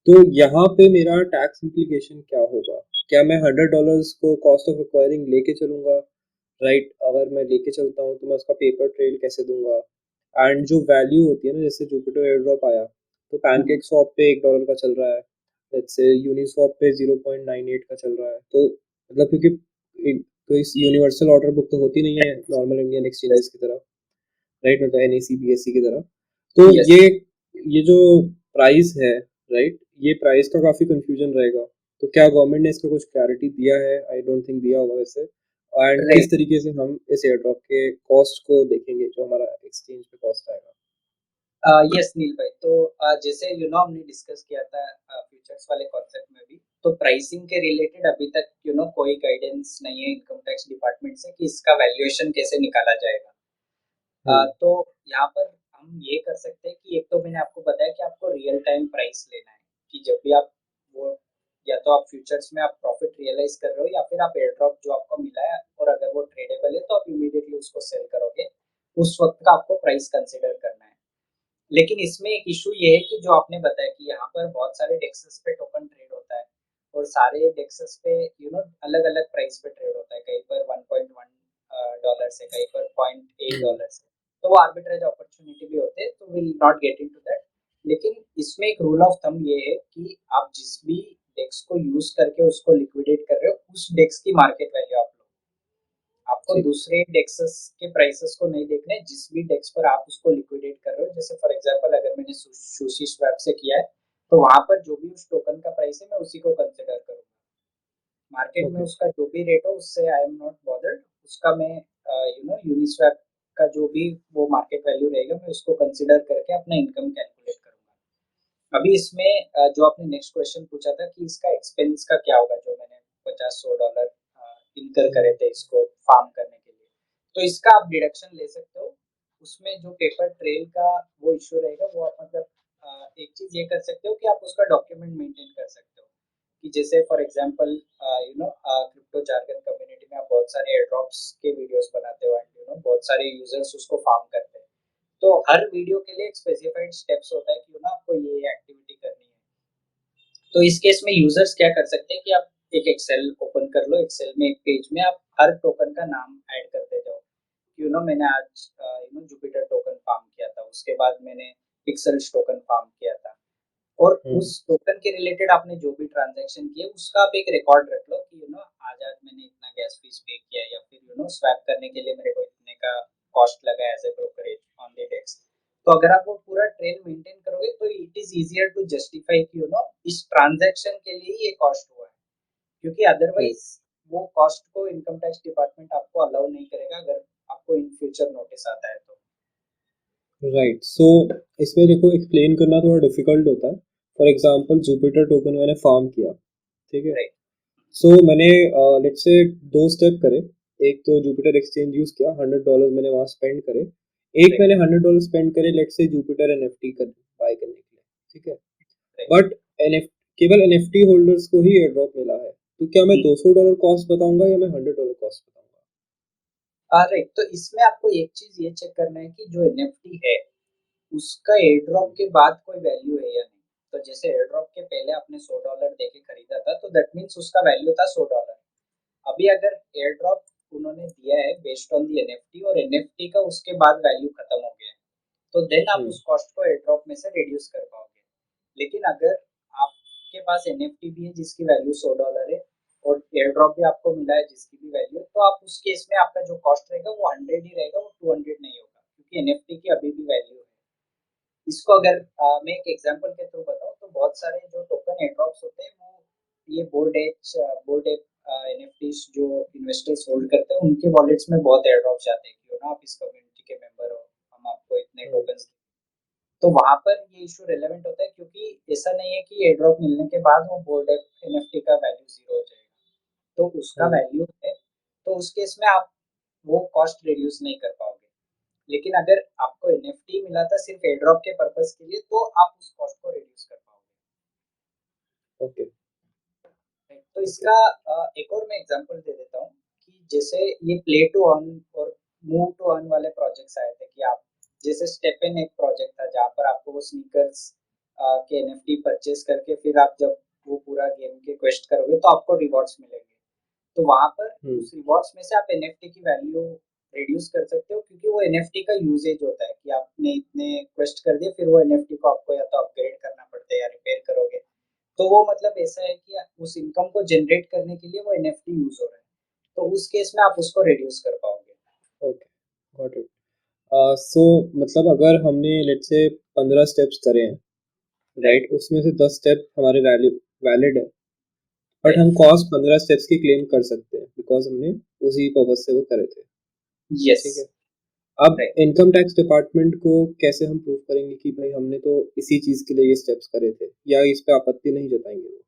A: तो यहाँ पे मेरा टैक्स इम्प्लीकेशन क्या होगा? क्या मैं $100 को कॉस्ट ऑफ एक्वायरिंग लेके चलूंगा? राइट। अगर मैं लेके चलता हूँ तो मैं उसका पेपर ट्रेल कैसे दूंगा? एंड जो वैल्यू होती है ना, जैसे जुपिटर एयर ड्रॉप आया तो पैनकेक स्वैप पे $1 का चल रहा है, जैसे यूनिस्वैप पे 0.98 का चल रहा है। तो मतलब क्योंकि कोई यूनिवर्सल ऑर्डर बुक तो होती नहीं है नॉर्मल इंडियन
B: यस।
A: एक्सचेंजेस की तरह। राइट, मतलब एनएसी बीएससी की तरह। तो
B: यस।
A: ये जो प्राइस है, राइट, ये प्राइस का काफी कंफ्यूजन रहेगा। तो क्या गवर्नमेंट ने इसका कुछ क्लैरिटी दिया है? आई डोंट थिंक दिया होगा वैसे। एंड किस
B: राइट।
A: तरीके से हम इस एयर ड्रॉप के कॉस्ट को देखेंगे, जो हमारा एक्सचेंज पे कॉस्ट आएगा?
B: यस नील भाई, तो जैसे हमने डिस्कस किया था फ्यूचर्स वाले कॉन्सेप्ट में भी, तो प्राइसिंग के रिलेटेड अभी तक कोई गाइडेंस नहीं है इनकम टैक्स डिपार्टमेंट से कि इसका वैल्यूएशन कैसे निकाला जाएगा।
A: हम्म।
B: तो यहाँ पर हम ये कर सकते हैं कि एक तो मैंने आपको बताया कि आपको रियल टाइम प्राइस लेना है, कि जब भी आप वो या तो आप फ्यूचर्स में आप प्रॉफिट रियलाइज कर रहे हो या फिर आप एयर ड्रॉप जो आपको मिला है और अगर वो ट्रेडेबल है तो आप इमीडिएटली उसको सेल करोगे, उस वक्त का आपको प्राइस कंसिडर करना है। लेकिन इसमें एक इशू ये है कि जो आपने बताया कि यहाँ पर बहुत सारे डेक्सेस पे टोकन ट्रेड होता है और सारे डेक्सेस पे अलग अलग प्राइस पे ट्रेड होता है, कहीं पर 1.1 डॉलर से, कहीं पर 0.8
A: हम्म।
B: डॉलर से। तो वो आर्बिट्रेज अपॉर्चुनिटी भी होते हैं, तो will not get into that. लेकिन इसमें एक रूल ऑफ थंब ये है कि आप जिस भी डेक्स को यूज करके उसको लिक्विडेट कर रहे हो, उस डेक्स की मार्केट वैल्यू आप लो। आपको
A: ठीक।
B: दूसरे डेक्सेस के प्राइसेस को नहीं देखना है, जिस भी डेक्स पर आप उसको लिक्विडेट कर रहे हो। जैसे फॉर एग्जांपल, अगर मैंने सुशी स्वैप से किया है, तो वहां पर जो भी उस टोकन का प्राइस है मैं उसी को कंसिडर करूंगा। मार्केट में
A: ओके।
B: उसका जो भी रेट हो उससे आई एम नॉट बॉदर्ड। उसका मैं यूनिस्वैप का जो भी वो मार्केट वैल्यू रहेगा मैं उसको कंसिडर करके अपना इनकम कैलकुलेट करूंगा। अभी इसमें जो आपने नेक्स्ट क्वेश्चन पूछा था कि इसका एक्सपेंस का क्या होगा, जो मैंने 50-100 डॉलर इनकर करे
A: हम्म।
B: थे इसको फार्म करने के लिए, तो इसका आप डिडक्शन ले सकते हो। उसमें जो पेपर ट्रेल का वो इश्यू रहेगा, वो आप मतलब एक चीज ये कर सकते हो कि आप उसका डॉक्यूमेंट मेंटेन कर सकते हो। कि जैसे for example crypto jargon community में आप बहुत सारे एयर ड्रॉप्स के वीडियोस बनाते हो एंड बहुत सारे यूजर्स उसको फार्म करते हैं। तो हर वीडियो के लिए एक स्पेसिफाइड स्टेप्स होता है कि आपको ये एक्टिविटी करनी है। तो इस केस में यूजर्स क्या कर सकते हैं कि आप एक एक्सेल ओपन कर लो, एक्सेल में एक पेज में आप हर टोकन का नाम ऐड करते जाओ। मैंने आज जुपिटर टोकन फार्म किया था, उसके बाद मैंने पिक्सल्स टोकन फार्म किया था, और
A: हम्म।
B: उस टोकन के रिलेटेड आपने जो भी ट्रांजैक्शन किए उसका आप एक रिकॉर्ड रख लो कि आज आज मैंने इतना गैस फीस पे किया, या फिर स्वैप करने के लिए मेरे को इतने का कॉस्ट लगा as a brokerage on the desk. तो अगर आप वो पूरा ट्रेल मेंटेन करोगे तो it is easier to justify कि इस ट्रांजैक्शन के लिए ये कॉस्ट हुआ है, क्योंकि
A: राइट।
B: अदरवाइज वो कॉस्ट को इनकम टैक्स डिपार्टमेंट आपको अलाउ नहीं करेगा अगर आपको इन फ्यूचर नोटिस आता है तो।
A: राइट, सो इसमें देखो एक्सप्लेन करना थोड़ा डिफिकल्ट होता है। फॉर एग्जांपल जुपिटर टोकन मैंने फार्म किया, ठीक है।
B: राइट।
A: सो मैंने लेट्स से दो स्टेप करे। एक तो जुपिटर एक्सचेंज यूज किया, $100 मैंने वहाँ स्पेंड करे। एक मैंने $100 स्पेंड करे लेट्स से जुपिटर एनएफटी कर बाय करने के लिए, ठीक है। बट एनएफ केवल एनएफटी होल्डर्स को ही एयर ड्रॉप मिला है, तो क्या मैं $200 कॉस्ट बताऊंगा या मैं $100 कॉस्ट बताऊंगा?
B: राइट, तो इसमें आपको एक चीज ये चेक करना है कि जो एनएफटी है उसका एयर ड्रॉप के बाद कोई वैल्यू है या नहीं। तो जैसे एयर ड्रॉप के पहले आपने $100 देके खरीदा था तो दैट मीन्स उसका वैल्यू था $100। अभी अगर एयर ड्रॉप उन्होंने दिया है बेस्ड ऑन दी एनएफटी और एनएफटी का उसके बाद वैल्यू खत्म हो गया है तो देन आप उस कॉस्ट को एयर ड्रॉप में से रिड्यूस कर पाओगे। लेकिन अगर आपके पास एनएफटी भी है जिसकी वैल्यू $100 है और एयर ड्रॉप भी आपको मिला है जिसकी भी वैल्यू है तो आप उस केस में आपका जो कॉस्ट रहेगा वो 100 ही रहेगा, वो 200 नहीं होगा क्योंकि एनएफटी की अभी भी वैल्यू है। इसको अगर मैं एक एग्जांपल के थ्रू बताऊं तो बहुत सारे जो टोकन एयरड्रॉप्स होते हैं वो ये बोर्ड एप एनएफटीज जो इन्वेस्टर्स होल्ड करते हैं उनके वॉलेट्स में बहुत एयरड्रॉप जाते हैं कि ना आप इस कम्युनिटी के मेंबर हो, हम आपको इतने टोकन्स। तो वहां पर ये इशू रेलेवेंट होता है क्योंकि ऐसा नहीं है कि एयरड्रॉप मिलने के बाद वो बोर्ड एप एनएफटी का वैल्यू जीरो हो जाएगा, तो उसका वैल्यू है। तो उस केस में आप वो कॉस्ट रिड्यूस नहीं कर पाओगे। लेकिन अगर आपको एनएफटी मिला था सिर्फ एयर ड्रॉप के पर्पस के लिए तो आप उस कॉस्ट को रिड्यूस कर पाओगे।
A: ओके।
B: तो इसका एक और मैं एग्जांपल दे देता हूँ कि जैसे ये प्ले टू अर्न और मूव टू अर्न वाले प्रोजेक्ट्स आए थे कि आप जैसे स्टेपन एक प्रोजेक्ट था जहाँ पर आपको वो स्नीकर्स के एनएफटी परचेस करके फिर आप जब वो पूरा गेम के क्वेस्ट करोगे तो आपको रिवॉर्ड्स मिलेंगे। तो वहां पर उस रिवॉर्ड्स में से आप एनएफटी की वैल्यू रिड्यूस कर सकते हो क्योंकि वो एनएफटी का यूजेज होता है कि आपने इतने क्वेस्ट कर दिए फिर वो एनएफटी को आपको या तो अपग्रेड करना पड़ता है या रिपेयर करोगे। तो वो मतलब ऐसा है कि उस इनकम को जनरेट करने के लिए वो एनएफटी यूज हो रहा है तो उस केस में आप उसको रिड्यूस कर पाओगे।
A: Okay, got it. सो मतलब अगर हमने लेट्स से 15 स्टेप्स करे हैं, राइट, उसमें से 10 स्टेप हमारे वैलिड है, बट हम कॉस्ट 15 स्टेप्स की क्लेम कर सकते हैं बिकॉज हमने उसी पर्पज से वो करे थे,
B: यस।
A: ठीक है। अब इनकम टैक्स डिपार्टमेंट को कैसे हम प्रूव करेंगे कि भाई हमने तो इसी चीज के लिए ये स्टेप्स करे थे, या इस पे आपत्ति नहीं जताएंगे वो?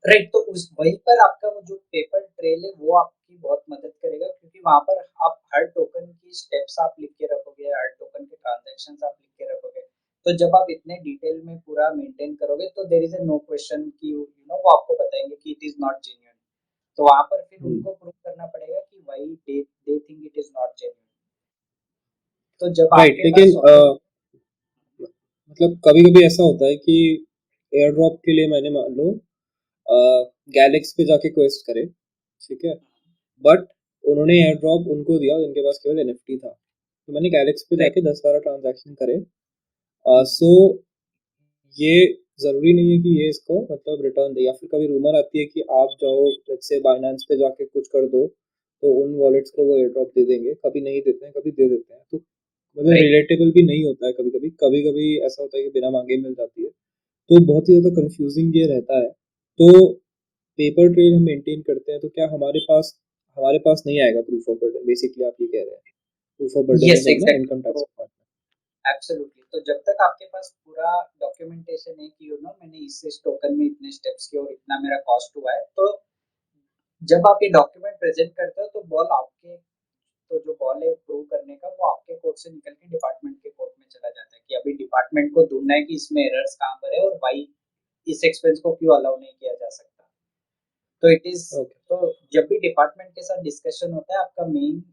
B: राइट, तो उस वहीं पर आपका वो जो पेपर ट्रेल है वो आपकी बहुत मदद करेगा क्योंकि वहां पर आप हर टोकन की स्टेप्स आप लिख के रखोगे, हर टोकन के ट्रांजैक्शंस आप लिख के रखोगे। तो जब आप इतने डिटेल में पूरा मेंटेन करोगे तो there is a no question कि यू नो वो आपको बताएंगे कि इट इज नॉट जेन्युइन। तो वहां पर फिर उनको प्रूव करना पड़ेगा कि भाई they think it is not genuine. तो जब
A: राइट,
B: आपके
A: लेकिन
B: पास
A: मतलब कभी कभी ऐसा होता है कि एयर ड्रॉप के लिए मैंने मान लो गैलेक्स पे जाके क्वेस्ट करे, ठीक है, बट उन्होंने एयर ड्रॉप उनको दिया जिनके पास केवल एनएफटी था, तो मैंने गैलेक्स पे जाके 10-12 ट्रांजैक्शन करे। सो ये जरूरी नहीं है कि ये इसको मतलब रिटर्न दे, या फिर कभी रूमर आती है कि आप जाओ लेट्स से बाइनेंस पे जाके कुछ कर दो तो उन वॉलेट्स को वो एयर ड्रॉप दे देंगे, कभी नहीं देते हैं कभी दे देते हैं, तो मतलब रिलेटेबल भी नहीं होता है। कभी कभी ऐसा होता है कि बिना मांगे मिल जाती है, तो बहुत ही ज़्यादा कंफ्यूजिंग ये रहता है। तो पेपर ट्रेल हम मेंटेन करते हैं तो क्या हमारे पास नहीं आएगा प्रूफ ऑफ बर्डन, बेसिकली आप ये कह रहे हैं? Proof of burden
B: yes
A: is on the
B: exactly.
A: Income tax department.
B: Absolutely, तो जब तक आपके पास पूरा डॉक्यूमेंटेशन है कि यू नो मैंने इस टोकन में इतने स्टेप्स किए और इतना मेरा कॉस्ट हुआ है तो जब आप ये डॉक्यूमेंट प्रेजेंट करते हो तो बॉल आपके, तो जो बॉल है प्रूव करने का वो आपके कोर्ट से निकल के डिपार्टमेंट के कोर्ट में चला जाता है कि अभी डिपार्टमेंट को ढूंढना है कि इसमें एरर्स कहाँ पर है और भाई इस एक्सपेंस को क्यों अलाउ नहीं किया जा सकता। तो इट इज,
A: ओके।
B: तो जब भी डिपार्टमेंट के साथ डिस्कशन होता है आपका मेन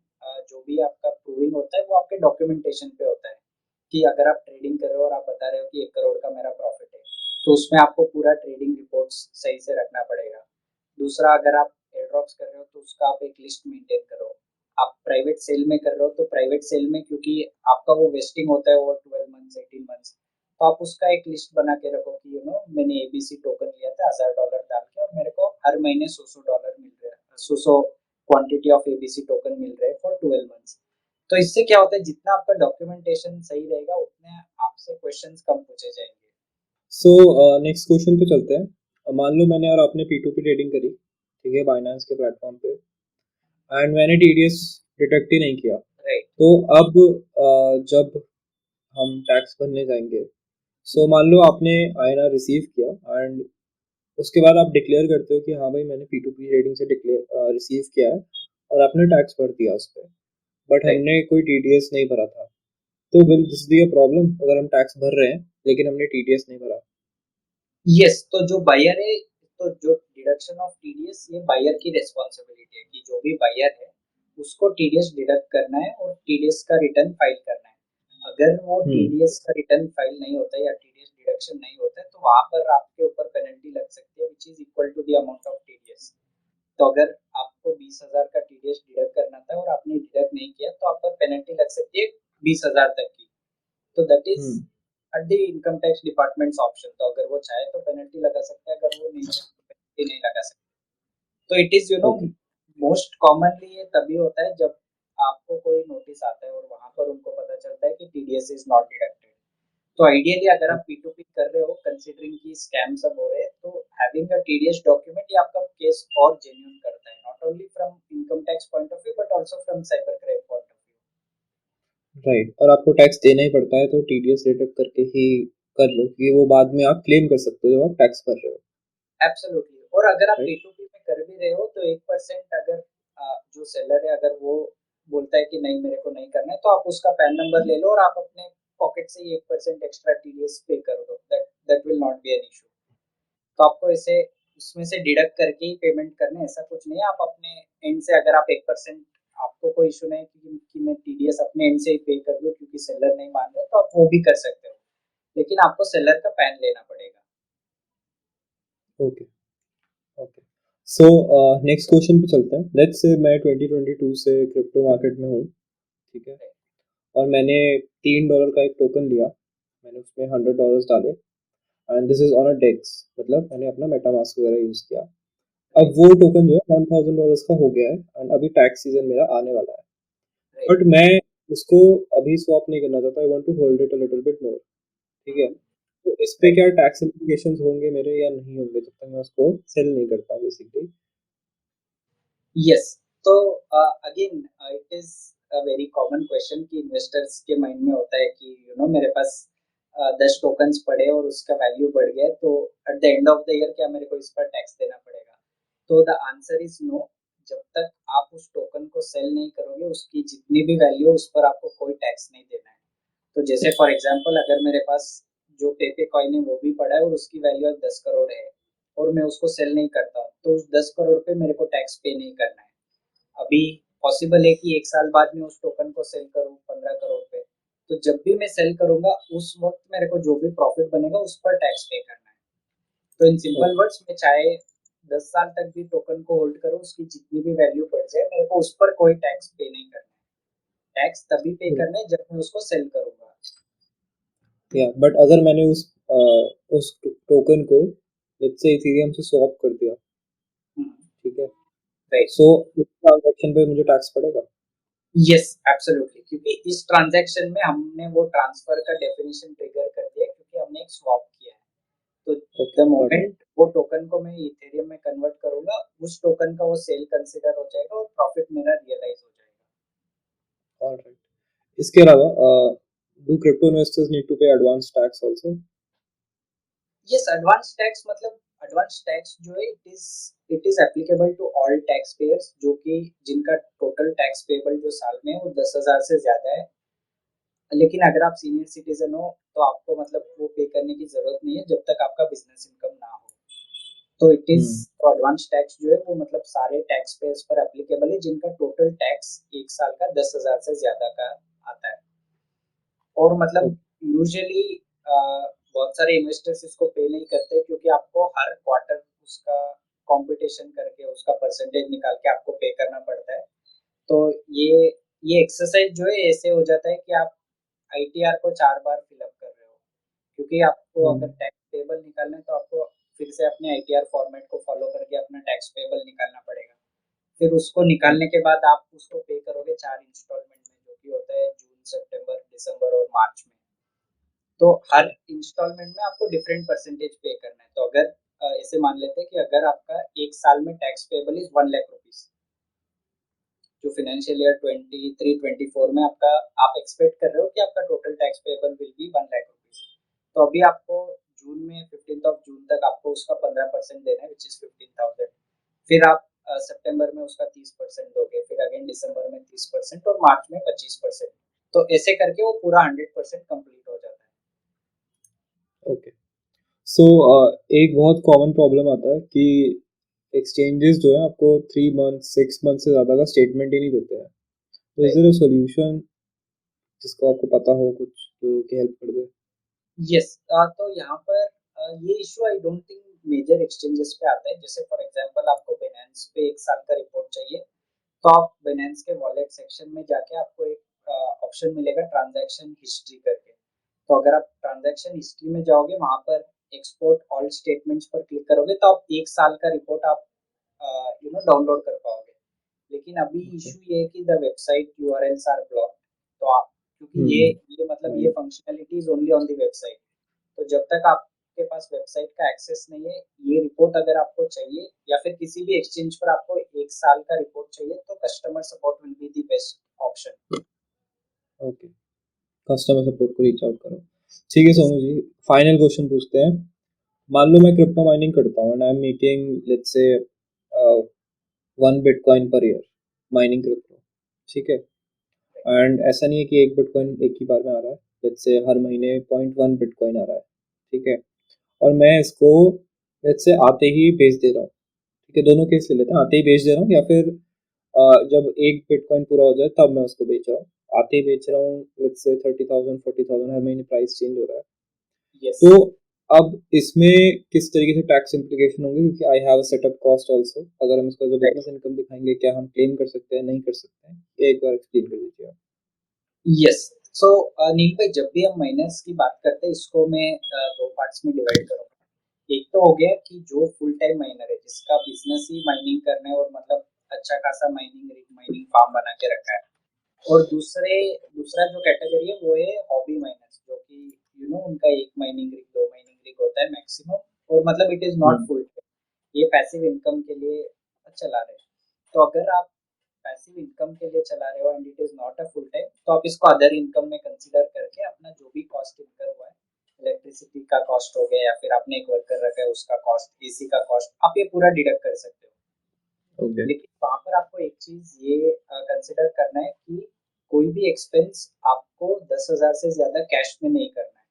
B: जो भी आपका प्रूविंग होता है वो आपके डॉक्यूमेंटेशन पे होता है कि अगर आप ट्रेडिंग कर रहे हो और आप बता रहे हो कि 1 करोड़ का मेरा प्रॉफिट है तो उसमें आपको पूरा ट्रेडिंग रिपोर्ट्स सही से रखना पड़ेगा। दूसरा, अगर आप एयर ड्रॉप्स कर रहे हो तो उसका आप एक लिस्ट मेंटेन करो। आप प्राइवेट सेल में कर रहे हो तो प्राइवेट सेल में क्योंकि आपका वो वेस्टिंग होता है ओवर 12 मंथ्स 18 मंथ्स, तो आप उसका एक लिस्ट बना के रखो कि यू नो मैंने एबीसी टोकन लिया था $1000 डाल के और मेरे को हर महीने $100 मिल रहे हैं, 100 क्वांटिटी ऑफ एबीसी टोकन मिल रहे हैं फॉर 12 मंथ्स। तो इससे क्या होता है जितना आपका डॉक्यूमेंटेशन सही रहेगा उतने आपसे क्वेश्चंस कम पूछे जाएंगे।
A: सो नेक्स्ट क्वेश्चन पे चलते हैं। मान लो मैंने और आपने P2P ट्रेडिंग करी, ठीक है, बाइनेंस के प्लेटफॉर्म पे, एंड मैंने टीडीएस डिटेक्ट ही नहीं किया।
B: राइट।
A: तो अब जब हम टैक्स भरने जाएंगे, सो मान लो आपने आईएनआर रिसीव किया एंड उसके बाद आप डिक्लेयर करते हो कि हाँ भाई मैंने P2P रेटिंग से डिक्लेयर रिसीव किया है और आपने टैक्स भर दिया उस पर, बट
B: राइट।
A: हमने कोई टीडीएस नहीं भरा था। तो will this be a problem अगर हम टैक्स भर रहे हैं लेकिन हमने टीडीएस नहीं भरा?
B: यस, तो जो बायर है, तो जो डिडक्शन ऑफ टीडीएस ये बायर की रिस्पॉन्सिबिलिटी है कि जो भी बायर है उसको टीडीएस डिडक्ट करना है और टीडीएस का रिटर्न फाइल करना है। अगर वो
A: हम्म।
B: टीडीएस का रिटर्न फाइल नहीं होता है या टीडीएस डिडक्शन नहीं होता है तो वहां पर आपके ऊपर पेनल्टी लग सकती है which is equal to the amount of TDS. तो अगर आपको 20,000 का टीडीएस डिडक्ट करना था और आपने डिडक्ट नहीं किया तो आप पर पेनल्टी लग सकती है 20,000 तक की। तो that is
A: hmm.
B: At the income tax departments option. तो अगर वो चाहे तो पेनल्टी लगा सकता है, अगर वो नहीं चाहे तो पेनल्टी नहीं लगा सकता। तो it is
A: okay.
B: Most commonly ये तभी होता है जब आपको कोई नोटिस आता है और वहां पर उनको पता चलता है कि टीडीएस इज नॉट डिडक्टेड। तो आइडियली अगर आप P2P कर रहे हो कंसीडरिंग कि स्कैम सब हो रहे हैं तो हैविंग अ टीडीएस डॉक्यूमेंट ये आपका केस और जेन्युइन करता है, not only from income tax point of view but also from cyber crime point of
A: right, और आपको टैक्स देना ही पड़ता है तो टीडीएस डिडक्ट करके ही कर लो, कि वो बाद में आप क्लेम कर सकते हो जब आप टैक्स भर रहे हो।
B: व्यू। एब्सोल्युटली। और अगर आप
A: राइट।
B: P2P में कर भी रहे हो तो 1% अगर जो सेलर है अगर वो बोलता है कि नहीं मेरे को नहीं करना है तो आप उसका पैन नंबर ले लो और आप अपने पॉकेट से ही 1% एक्स्ट्रा टीडीएस पे कर दो। That that will not be an issue. तो आपको इसे उसमें से डिडक्ट करके ही पेमेंट करना है ऐसा कुछ नहीं है। आप अपने एंड से अगर आप 1% आपको कोई इशू नहीं कि मैं टीडीएस अपने एंड से ही पे कर दूं क्योंकि सेलर नहीं मान रहे तो आप वो भी कर सकते हो, लेकिन आपको सेलर का पैन लेना पड़ेगा।
A: Okay. Okay. So next question पे चलते हैं। लेट्स से मैं 2022 से क्रिप्टो मार्केट में हूँ, ठीक है, और मैंने $3 का एक टोकन लिया, मैंने उसमें $100 डाले and this is on a DEX, मतलब मैंने अपना मेटामास्क वगैरह यूज किया। अब
B: राइट।
A: वो टोकन जो है $1,000 का हो गया है एंड अभी टैक्स सीजन मेरा आने वाला है,
B: राइट।
A: बट मैं उसको अभी स्वैप नहीं करना चाहता, I want to hold it a little bit more, ठीक है। तो इस पे
B: राइट।
A: क्या टैक्स इम्प्लीकेशंस होंगे मेरे या नहीं होंगे जब तक मैं उसको सेल नहीं करता बेसिकली?
B: यस। तो again it is a very common question कि इन्वेस्टर्स के माइंड में होता है कि मेरे पास 10 टोकन्स पड़े और उसका वैल्यू बढ़ गया है, तो at the end of the year क्या मेरे को इस पर टैक्स देना पड़ेगा? तो द आंसर इज नो। जब तक आप उस टोकन को सेल नहीं करोगे उसकी जितनी भी वैल्यू उस पर आपको कोई टैक्स नहीं देना है। तो जैसे फॉर एग्जांपल अगर मेरे पास जो पेपे कॉइन है वो भी पड़ा है और उसकी वैल्यू आज 10 करोड़ है और मैं उसको सेल नहीं करता हूँ तो उस 10 करोड़ पे मेरे को टैक्स पे नहीं करना है। अभी पॉसिबल है कि 1 साल बाद में उस टोकन को सेल करूँ 15 करोड़ पे, तो जब भी मैं सेल करूंगा उस वक्त मेरे को जो भी प्रॉफिट बनेगा उस पर टैक्स पे करना है। तो इन सिंपल
A: ओके।
B: वर्ड्स में चाहे 10 साल तक भी टोकन को होल्ड करो उसकी जितनी भी वैल्यू बढ़ जाए मेरे को उस पर कोई टैक्स पे नहीं करना है। टैक्स तभी पे करना है जब मैं उसको सेल करूंगा।
A: या बट अगर मैंने उस टोकन को लेट्स से इथेरियम से स्वैप कर दिया, ठीक है,
B: राइट।
A: सो उस ट्रांजैक्शन पे मुझे टैक्स पड़ेगा?
B: यस, एब्सोल्युटली, क्योंकि इस ट्रांजैक्शन में हमने वो ट्रांसफर का डेफिनेशन ट्रिगर कर दिया क्योंकि हमने एक स्वैप किया है। तो
A: okay,
B: the
A: got it.
B: Moment वो टोकन को मैं इथेरियम में कन्वर्ट करूंगा उस टोकन का वो सेल कंसिडर हो जाएगा और प्रॉफिट मेरा रियलाइज हो जाएगा।
A: ऑलराइट। इसके अलावा do crypto investors need to pay advance tax also?
B: Yes, advance tax मतलब एडवांस टैक्स जो है it is applicable to all taxpayers जो कि जिनका टोटल टैक्स पेबल जो साल में है वो 10,000 से ज्यादा है। लेकिन अगर आप सीनियर सिटीजन हो तो आपको मतलब वो पे करने की जरूरत नहीं है जब तक आपका बिजनेस इनकम ना हो। तो it is
A: hmm.
B: Advance tax जो है वो मतलब सारे टैक्स पेयर्स पर एप्लीकेबल है जिनका टोटल टैक्स 1 साल का 10,000 से ज्यादा का आता है। और मतलब
A: ओके।
B: यूजुअली बहुत सारे इन्वेस्टर्स इसको पे नहीं करते क्योंकि आपको हर क्वार्टर उसका कंपटीशन करके उसका परसेंटेज निकाल के आपको पे करना पड़ता है। तो ये एक्सरसाइज जो है ऐसे हो जाता है कि आप आईटीआर को 4 बार फिलअप कर रहे हो क्योंकि आपको अगर
A: हम्म।
B: टैक्स पेबल निकालना है तो आपको फिर से अपने आईटीआर फॉर्मेट को फॉलो करके अपना टैक्स पेबल निकालना पड़ेगा। फिर उसको निकालने के बाद आप उसको पे करोगे 4 इंस्टॉलमेंट में जो कि होता है जून सितंबर दिसंबर और मार्च में। तो हर इंस्टॉलमेंट में आपको डिफरेंट परसेंटेज पे करना है। तो अगर ऐसे मान लेते हैं कि अगर आपका एक साल में tax payable is 1 lakh rupees, जो फाइनेंशियल ईयर 23-24 में आपका आप एक्सपेक्ट कर रहे हो कि आपका total tax payable will be 1 lakh rupees, तो अभी आपको जून में 15 जून तक आपको उसका 15% देना है, विच इज 15,000। फिर आप सितंबर में उसका 30% दोगे, फिर अगेन दिसंबर में 30% और मार्च में 25%। तो ऐसे करके वो पूरा 100% कंप्लीट हो जाता है।
A: ओके। सो एक बहुत कॉमन प्रॉब्लम आता है कि एक्सचेंजेस जो है आपको 3 मंथ 6 मंथ से ज़्यादा का स्टेटमेंट ही नहीं देते हैं। तो इज देयर अ सॉल्यूशन जिसको आपको पता हो कुछ तो कि हेल्प कर दे?
B: यस, तो यहाँ पर ये issue I don't think major exchanges पे आता है। जैसे फॉर एग्जांपल आपको बाइनेंस पे एक साल का रिपोर्ट चाहिए, तो आप बाइनेंस के वॉलेट सेक्शन में जाके आपको एक ऑप्शन मिलेगा ट्रांजैक्शन हिस्ट्री करके। तो अगर आप ट्रांजैक्शन हिस्ट्री में जाओगे, वहाँ पर एक्सपोर्ट ऑल स्टेटमेंट्स पर क्लिक करोगे, तो आप एक साल का रिपोर्ट आप डाउनलोड कर पाओगे। लेकिन अभी
A: ओके।
B: इशू ये है कि the website URLs R block. तो आप, क्योंकि ये मतलब ये functionality is only on the website, तो जब तक आपके पास वेबसाइट का एक्सेस नहीं है, ये रिपोर्ट अगर आपको चाहिए या फिर किसी भी एक्सचेंज पर आपको एक साल का रिपोर्ट चाहिए, तो customer support will be the best option.
A: Okay, customer support को रीच आउट करो। ठीक है
B: yes.
A: Sonu ji, final question पूछते हैं। मान लो मैं क्रिप्टो माइनिंग करता हूँ and I am making let's say 1 bitcoin per year mining crypto, ठीक है? एंड ऐसा नहीं है कि 1 बिटकॉइन एक ही बार में आ रहा है, लेट्स से हर महीने 0.1 बिटकॉइन आ रहा है, ठीक है? और मैं इसको लेट्स से आते ही बेच दे रहा हूँ, ठीक है? दोनों केस ले लेते हैं, आते ही बेच दे रहा हूँ या फिर जब 1 बिटकॉइन पूरा हो जाए तब मैं उसको बेच रहा हूँ। आते ही बेच रहा हूँ, लेट्स से 30,000 40,000 हर महीने प्राइस चेंज हो रहा है।
B: यस।
A: तो अब इसमें किस तरीके से टैक्स इम्प्लीकेशन होंगे, क्योंकि I have a setup cost also. अगर हम इसको एज अ बिजनेस इनकम दिखाएंगे, क्या हम क्लेम कर सकते हैं, नहीं कर सकते हैं? ये एक बार एक्सप्लेन कर दीजिए आप।
B: यस। सो नील भाई, जब भी हम माइनर्स की बात करते हैं, इसको मैं दो पार्ट्स में डिवाइड करूंगा। एक तो हो गया कि जो फुल टाइम माइनर है, जिसका बिजनेस ही माइनिंग करना है और मतलब अच्छा खासा माइनिंग फार्म बना के रखा है। और दूसरा जो कैटेगरी है वो है हॉबी माइनर्स, जो कि उनका एक माइनिंग रिग, दो माइनिंग रिग होता है मैक्सिमम, और मतलब it is not full time, ये पैसिव इनकम के लिए चला रहे हैं। तो अगर आप पैसिव इनकम के लिए चला रहे हो and it is not a full time, तो आप इसको अदर इनकम में कंसीडर करके अपना जो भी कॉस्ट इनकर हुआ है, इलेक्ट्रिसिटी का कॉस्ट हो गया या फिर आपने एक वर्कर रखा है उसका कॉस्ट, एसी का कॉस्ट, आप ये पूरा डिडक्ट कर सकते हो।
A: ओके।
B: लेकिन वहाँ पर आपको एक चीज ये कंसिडर करना है कि कोई भी एक्सपेंस आपको 10,000 से ज्यादा कैश में नहीं करना है।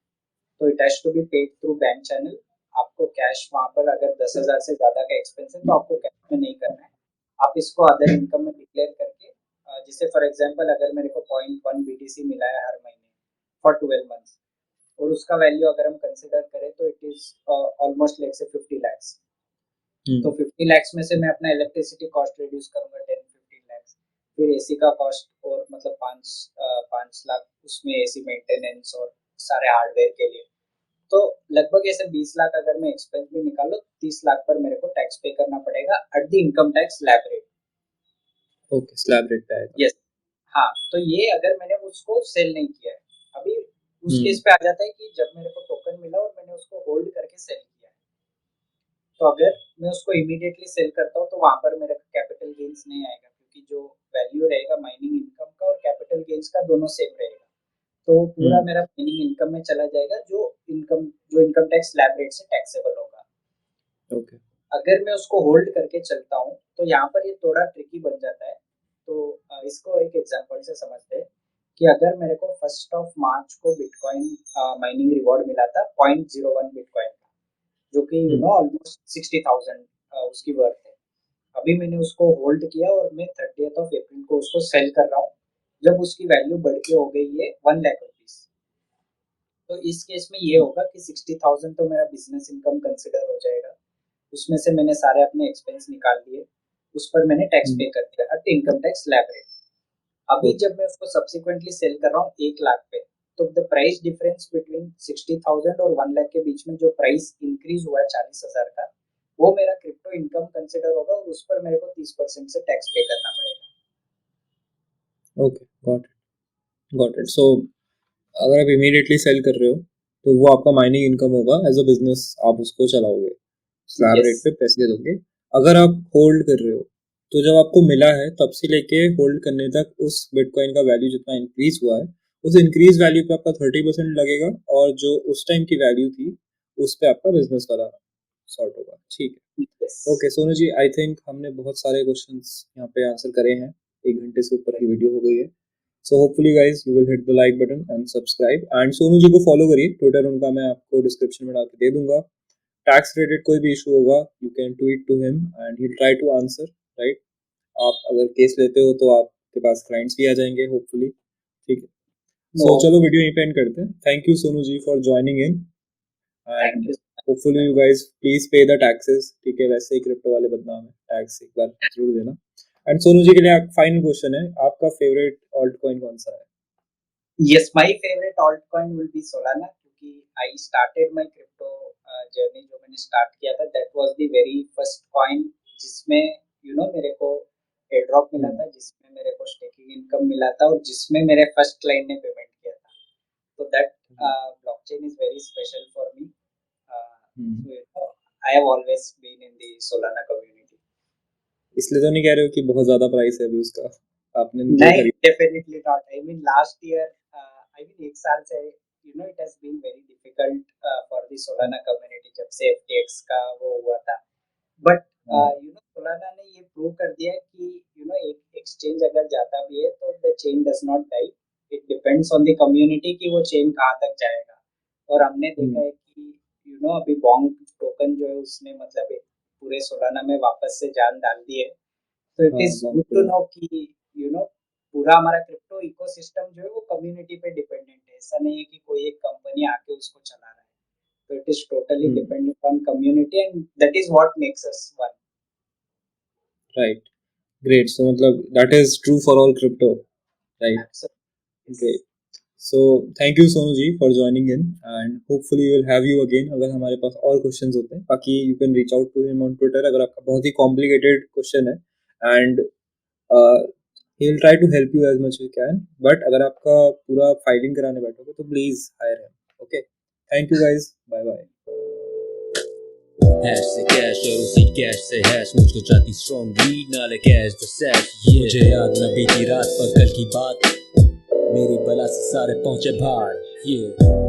B: तो it has to be paid through bank channel. आपको कैश वहाँ पर अगर 10,000 से ज्यादा का एक्सपेंस है, तो आपको कैश में नहीं करना है। आप इसको अदर इनकम में डिक्लेयर करके, जैसे फॉर एग्जांपल अगर मेरे को 0.1 बीटीसी मिला है हर महीने फॉर 12 मंथ्स, और उसका वैल्यू अगर हम कंसिडर करें तो इट इज ऑलमोस्ट लाइक से 50 lakhs। तो 50 lakhs में से मैं अपना इलेक्ट्रिसिटी कॉस्ट रिड्यूस करूंगा 10-15 lakhs, फिर एसी का कॉस्ट और मतलब 5 लाख उसमें एसी मेंटेनेंस और सारे हार्डवेयर के लिए। तो लगभग ऐसे 20 लाख अगर मैं एक्सपेंस भी निकालो, 30 लाख पर मेरे को टैक्स पे करना पड़ेगा at the income tax slab rate.
A: Okay, slab rate पे आएगा।
B: यस। हाँ, तो ये अगर मैंने उसको सेल नहीं किया है अभी, उस
A: हम्म।
B: केस पे आ जाता है कि जब मेरे को टोकन मिला और मैंने उसको होल्ड करके सेल किया है, तो अगर मैं उसको इमीडिएटली सेल करता हूँ, तो वहां पर मेरा कैपिटल गेन्स नहीं आएगा, क्योंकि जो वैल्यू रहेगा माइनिंग इनकम का और कैपिटल गेन्स का दोनों सेम रहेगा। तो पूरा मेरा माइनिंग इनकम में चला जाएगा, जो इनकम टैक्स स्लैब रेट से टैक्सेबल होगा।
A: ओके।
B: अगर मैं उसको होल्ड करके चलता हूँ, तो यहाँ पर ये थोड़ा ट्रिकी बन जाता है। तो इसको एक एग्जांपल से समझते हैं कि अगर मेरे को 1 मार्च को बिटकॉइन माइनिंग रिवॉर्ड मिला था 0.01 बिटकॉइन का, जो कि ऑलमोस्ट 60,000 उसकी वर्थ है। अभी मैंने उसको होल्ड किया और मैं 30th of April को उसको सेल कर रहा हूँ, जब उसकी वैल्यू बढ़ के हो गई है 1 लाख रुपीज। तो इस केस में ये होगा कि 60,000 तो मेरा बिजनेस इनकम कंसिडर हो जाएगा, उसमें से मैंने सारे अपने एक्सपेंस निकाल लिए, उस पर मैंने टैक्स पे कर दिया at income tax slab rate. अभी जब मैं उसको सब्सिक्वेंटली सेल कर रहा हूँ 1 लाख पे, तो द प्राइस डिफरेंस बिटवीन 60,000 और 1 लाख के बीच में जो प्राइस इंक्रीज हुआ है 40,000 का, वो मेरा क्रिप्टो इनकम कंसिडर होगा और उस पर मेरे को 30% से टैक्स पे करना पड़ेगा।
A: Okay, got it. सो अगर आप इमीडिएटली सेल कर रहे हो तो वो आपका माइनिंग इनकम होगा, एज अ बिजनेस आप उसको चलाओगे। स्लैब रेट
B: yes,
A: पे पैसे दे दोगे। अगर आप होल्ड कर रहे हो तो जब आपको मिला है तब से लेके होल्ड करने तक उस बिटकॉइन का वैल्यू जितना इंक्रीज हुआ है उस इंक्रीज वैल्यू पे आपका 30% लगेगा और जो उस टाइम की वैल्यू थी उस पे आपका बिजनेस वाला सॉर्ट होगा। ठीक है।
B: yes.
A: Okay Sonu ji, I think हमने बहुत सारे क्वेश्चंस यहाँ पे आंसर करे हैं। 1 घंटे से ऊपर की वीडियो हो गई है। So hopefully guys you will hit the like button and subscribe and Sonu ji को फॉलो करिए। ट्विटर उनका मैं आपको डिस्क्रिप्शन में डाल के दे दूंगा। टैक्स रिलेटेड कोई भी इशू होगा you can tweet to him and he try to answer, right. आप अगर केस लेते हो तो आपके पास क्लाइंट्स भी आ जाएंगे होपफुली। ठीक है। सो
B: No,
A: चलो वीडियो यहीं पे एंड करते हैं। Thank you Sonu ji for joining in
B: thank
A: and
B: you.
A: Hopefully you guys please pay the taxes. ठीक है, वैसे ही क्रिप्टो वाले बदनाम है, टैक्स एक बार जरूर देना। एंड सोनू जी के लिए फाइनल क्वेश्चन है, आपका फेवरेट ऑल्ट कॉइन कौन सा है?
B: Yes, my favorite altcoin will be Solana क्योंकि I started my crypto journey जो मैंने start किया था that was the very first coin जिसमें मेरे को airdrop मिला था, जिसमें मेरे को staking income मिला था और जिसमें मेरे first client ने payment किया था। So that blockchain is very special for me. So I have always been in the Solana community.
A: इसलिए तो नहीं कह रहे हो कि बहुत ज्यादा प्राइस है अभी उसका, आपने जो
B: नहीं,
A: खरीदा?
B: definitely not. I mean, last year, I mean, एक साल से, it has been very difficult for the Solana community जब से FTX का वो हुआ था. But Solana ने ये प्रूव कर दिया है कि एक एक्सचेंज अगर जाता भी है तो the chain does not die. It depends on the community कि वो chain कहाँ तक जाएगा. और हमने देखा है कि अभी बॉन्ग टोकन जो है उसने मतलब पूरे सोलाना में वापस से जान डाल दी है। तो it is good to know कि पूरा हमारा क्रिप्टो इकोसिस्टम जो है वो कम्युनिटी पे डिपेंडेंट है। ऐसा नहीं है कि कोई एक कंपनी आके उसको चला रहा है। तो it is totally dependent on community and that is what makes us one.
A: Right, great. So मतलब that is true for all crypto, right. Great. So thank you Sonu ji for joining in and hopefully we will have you again अगर हमारे पास और क्वेश्चंस होते हैं। बाकी you can reach out to him on Twitter अगर आपका बहुत ही कॉम्प्लिकेटेड क्वेश्चन है and he will try to help you as much we can. But अगर आपका पूरा फाइलिंग कराने बैठोगे तो please hire him. Okay, thank you guys, bye bye.
C: Hash से कैश और उसी कैश से हैश मुझको चाहती स्ट्रॉन्ग लीड नाले कैश द सैश। मुझे याद न बीती रात पर कल की बात, मेरी बला से सारे पहुंचे भार।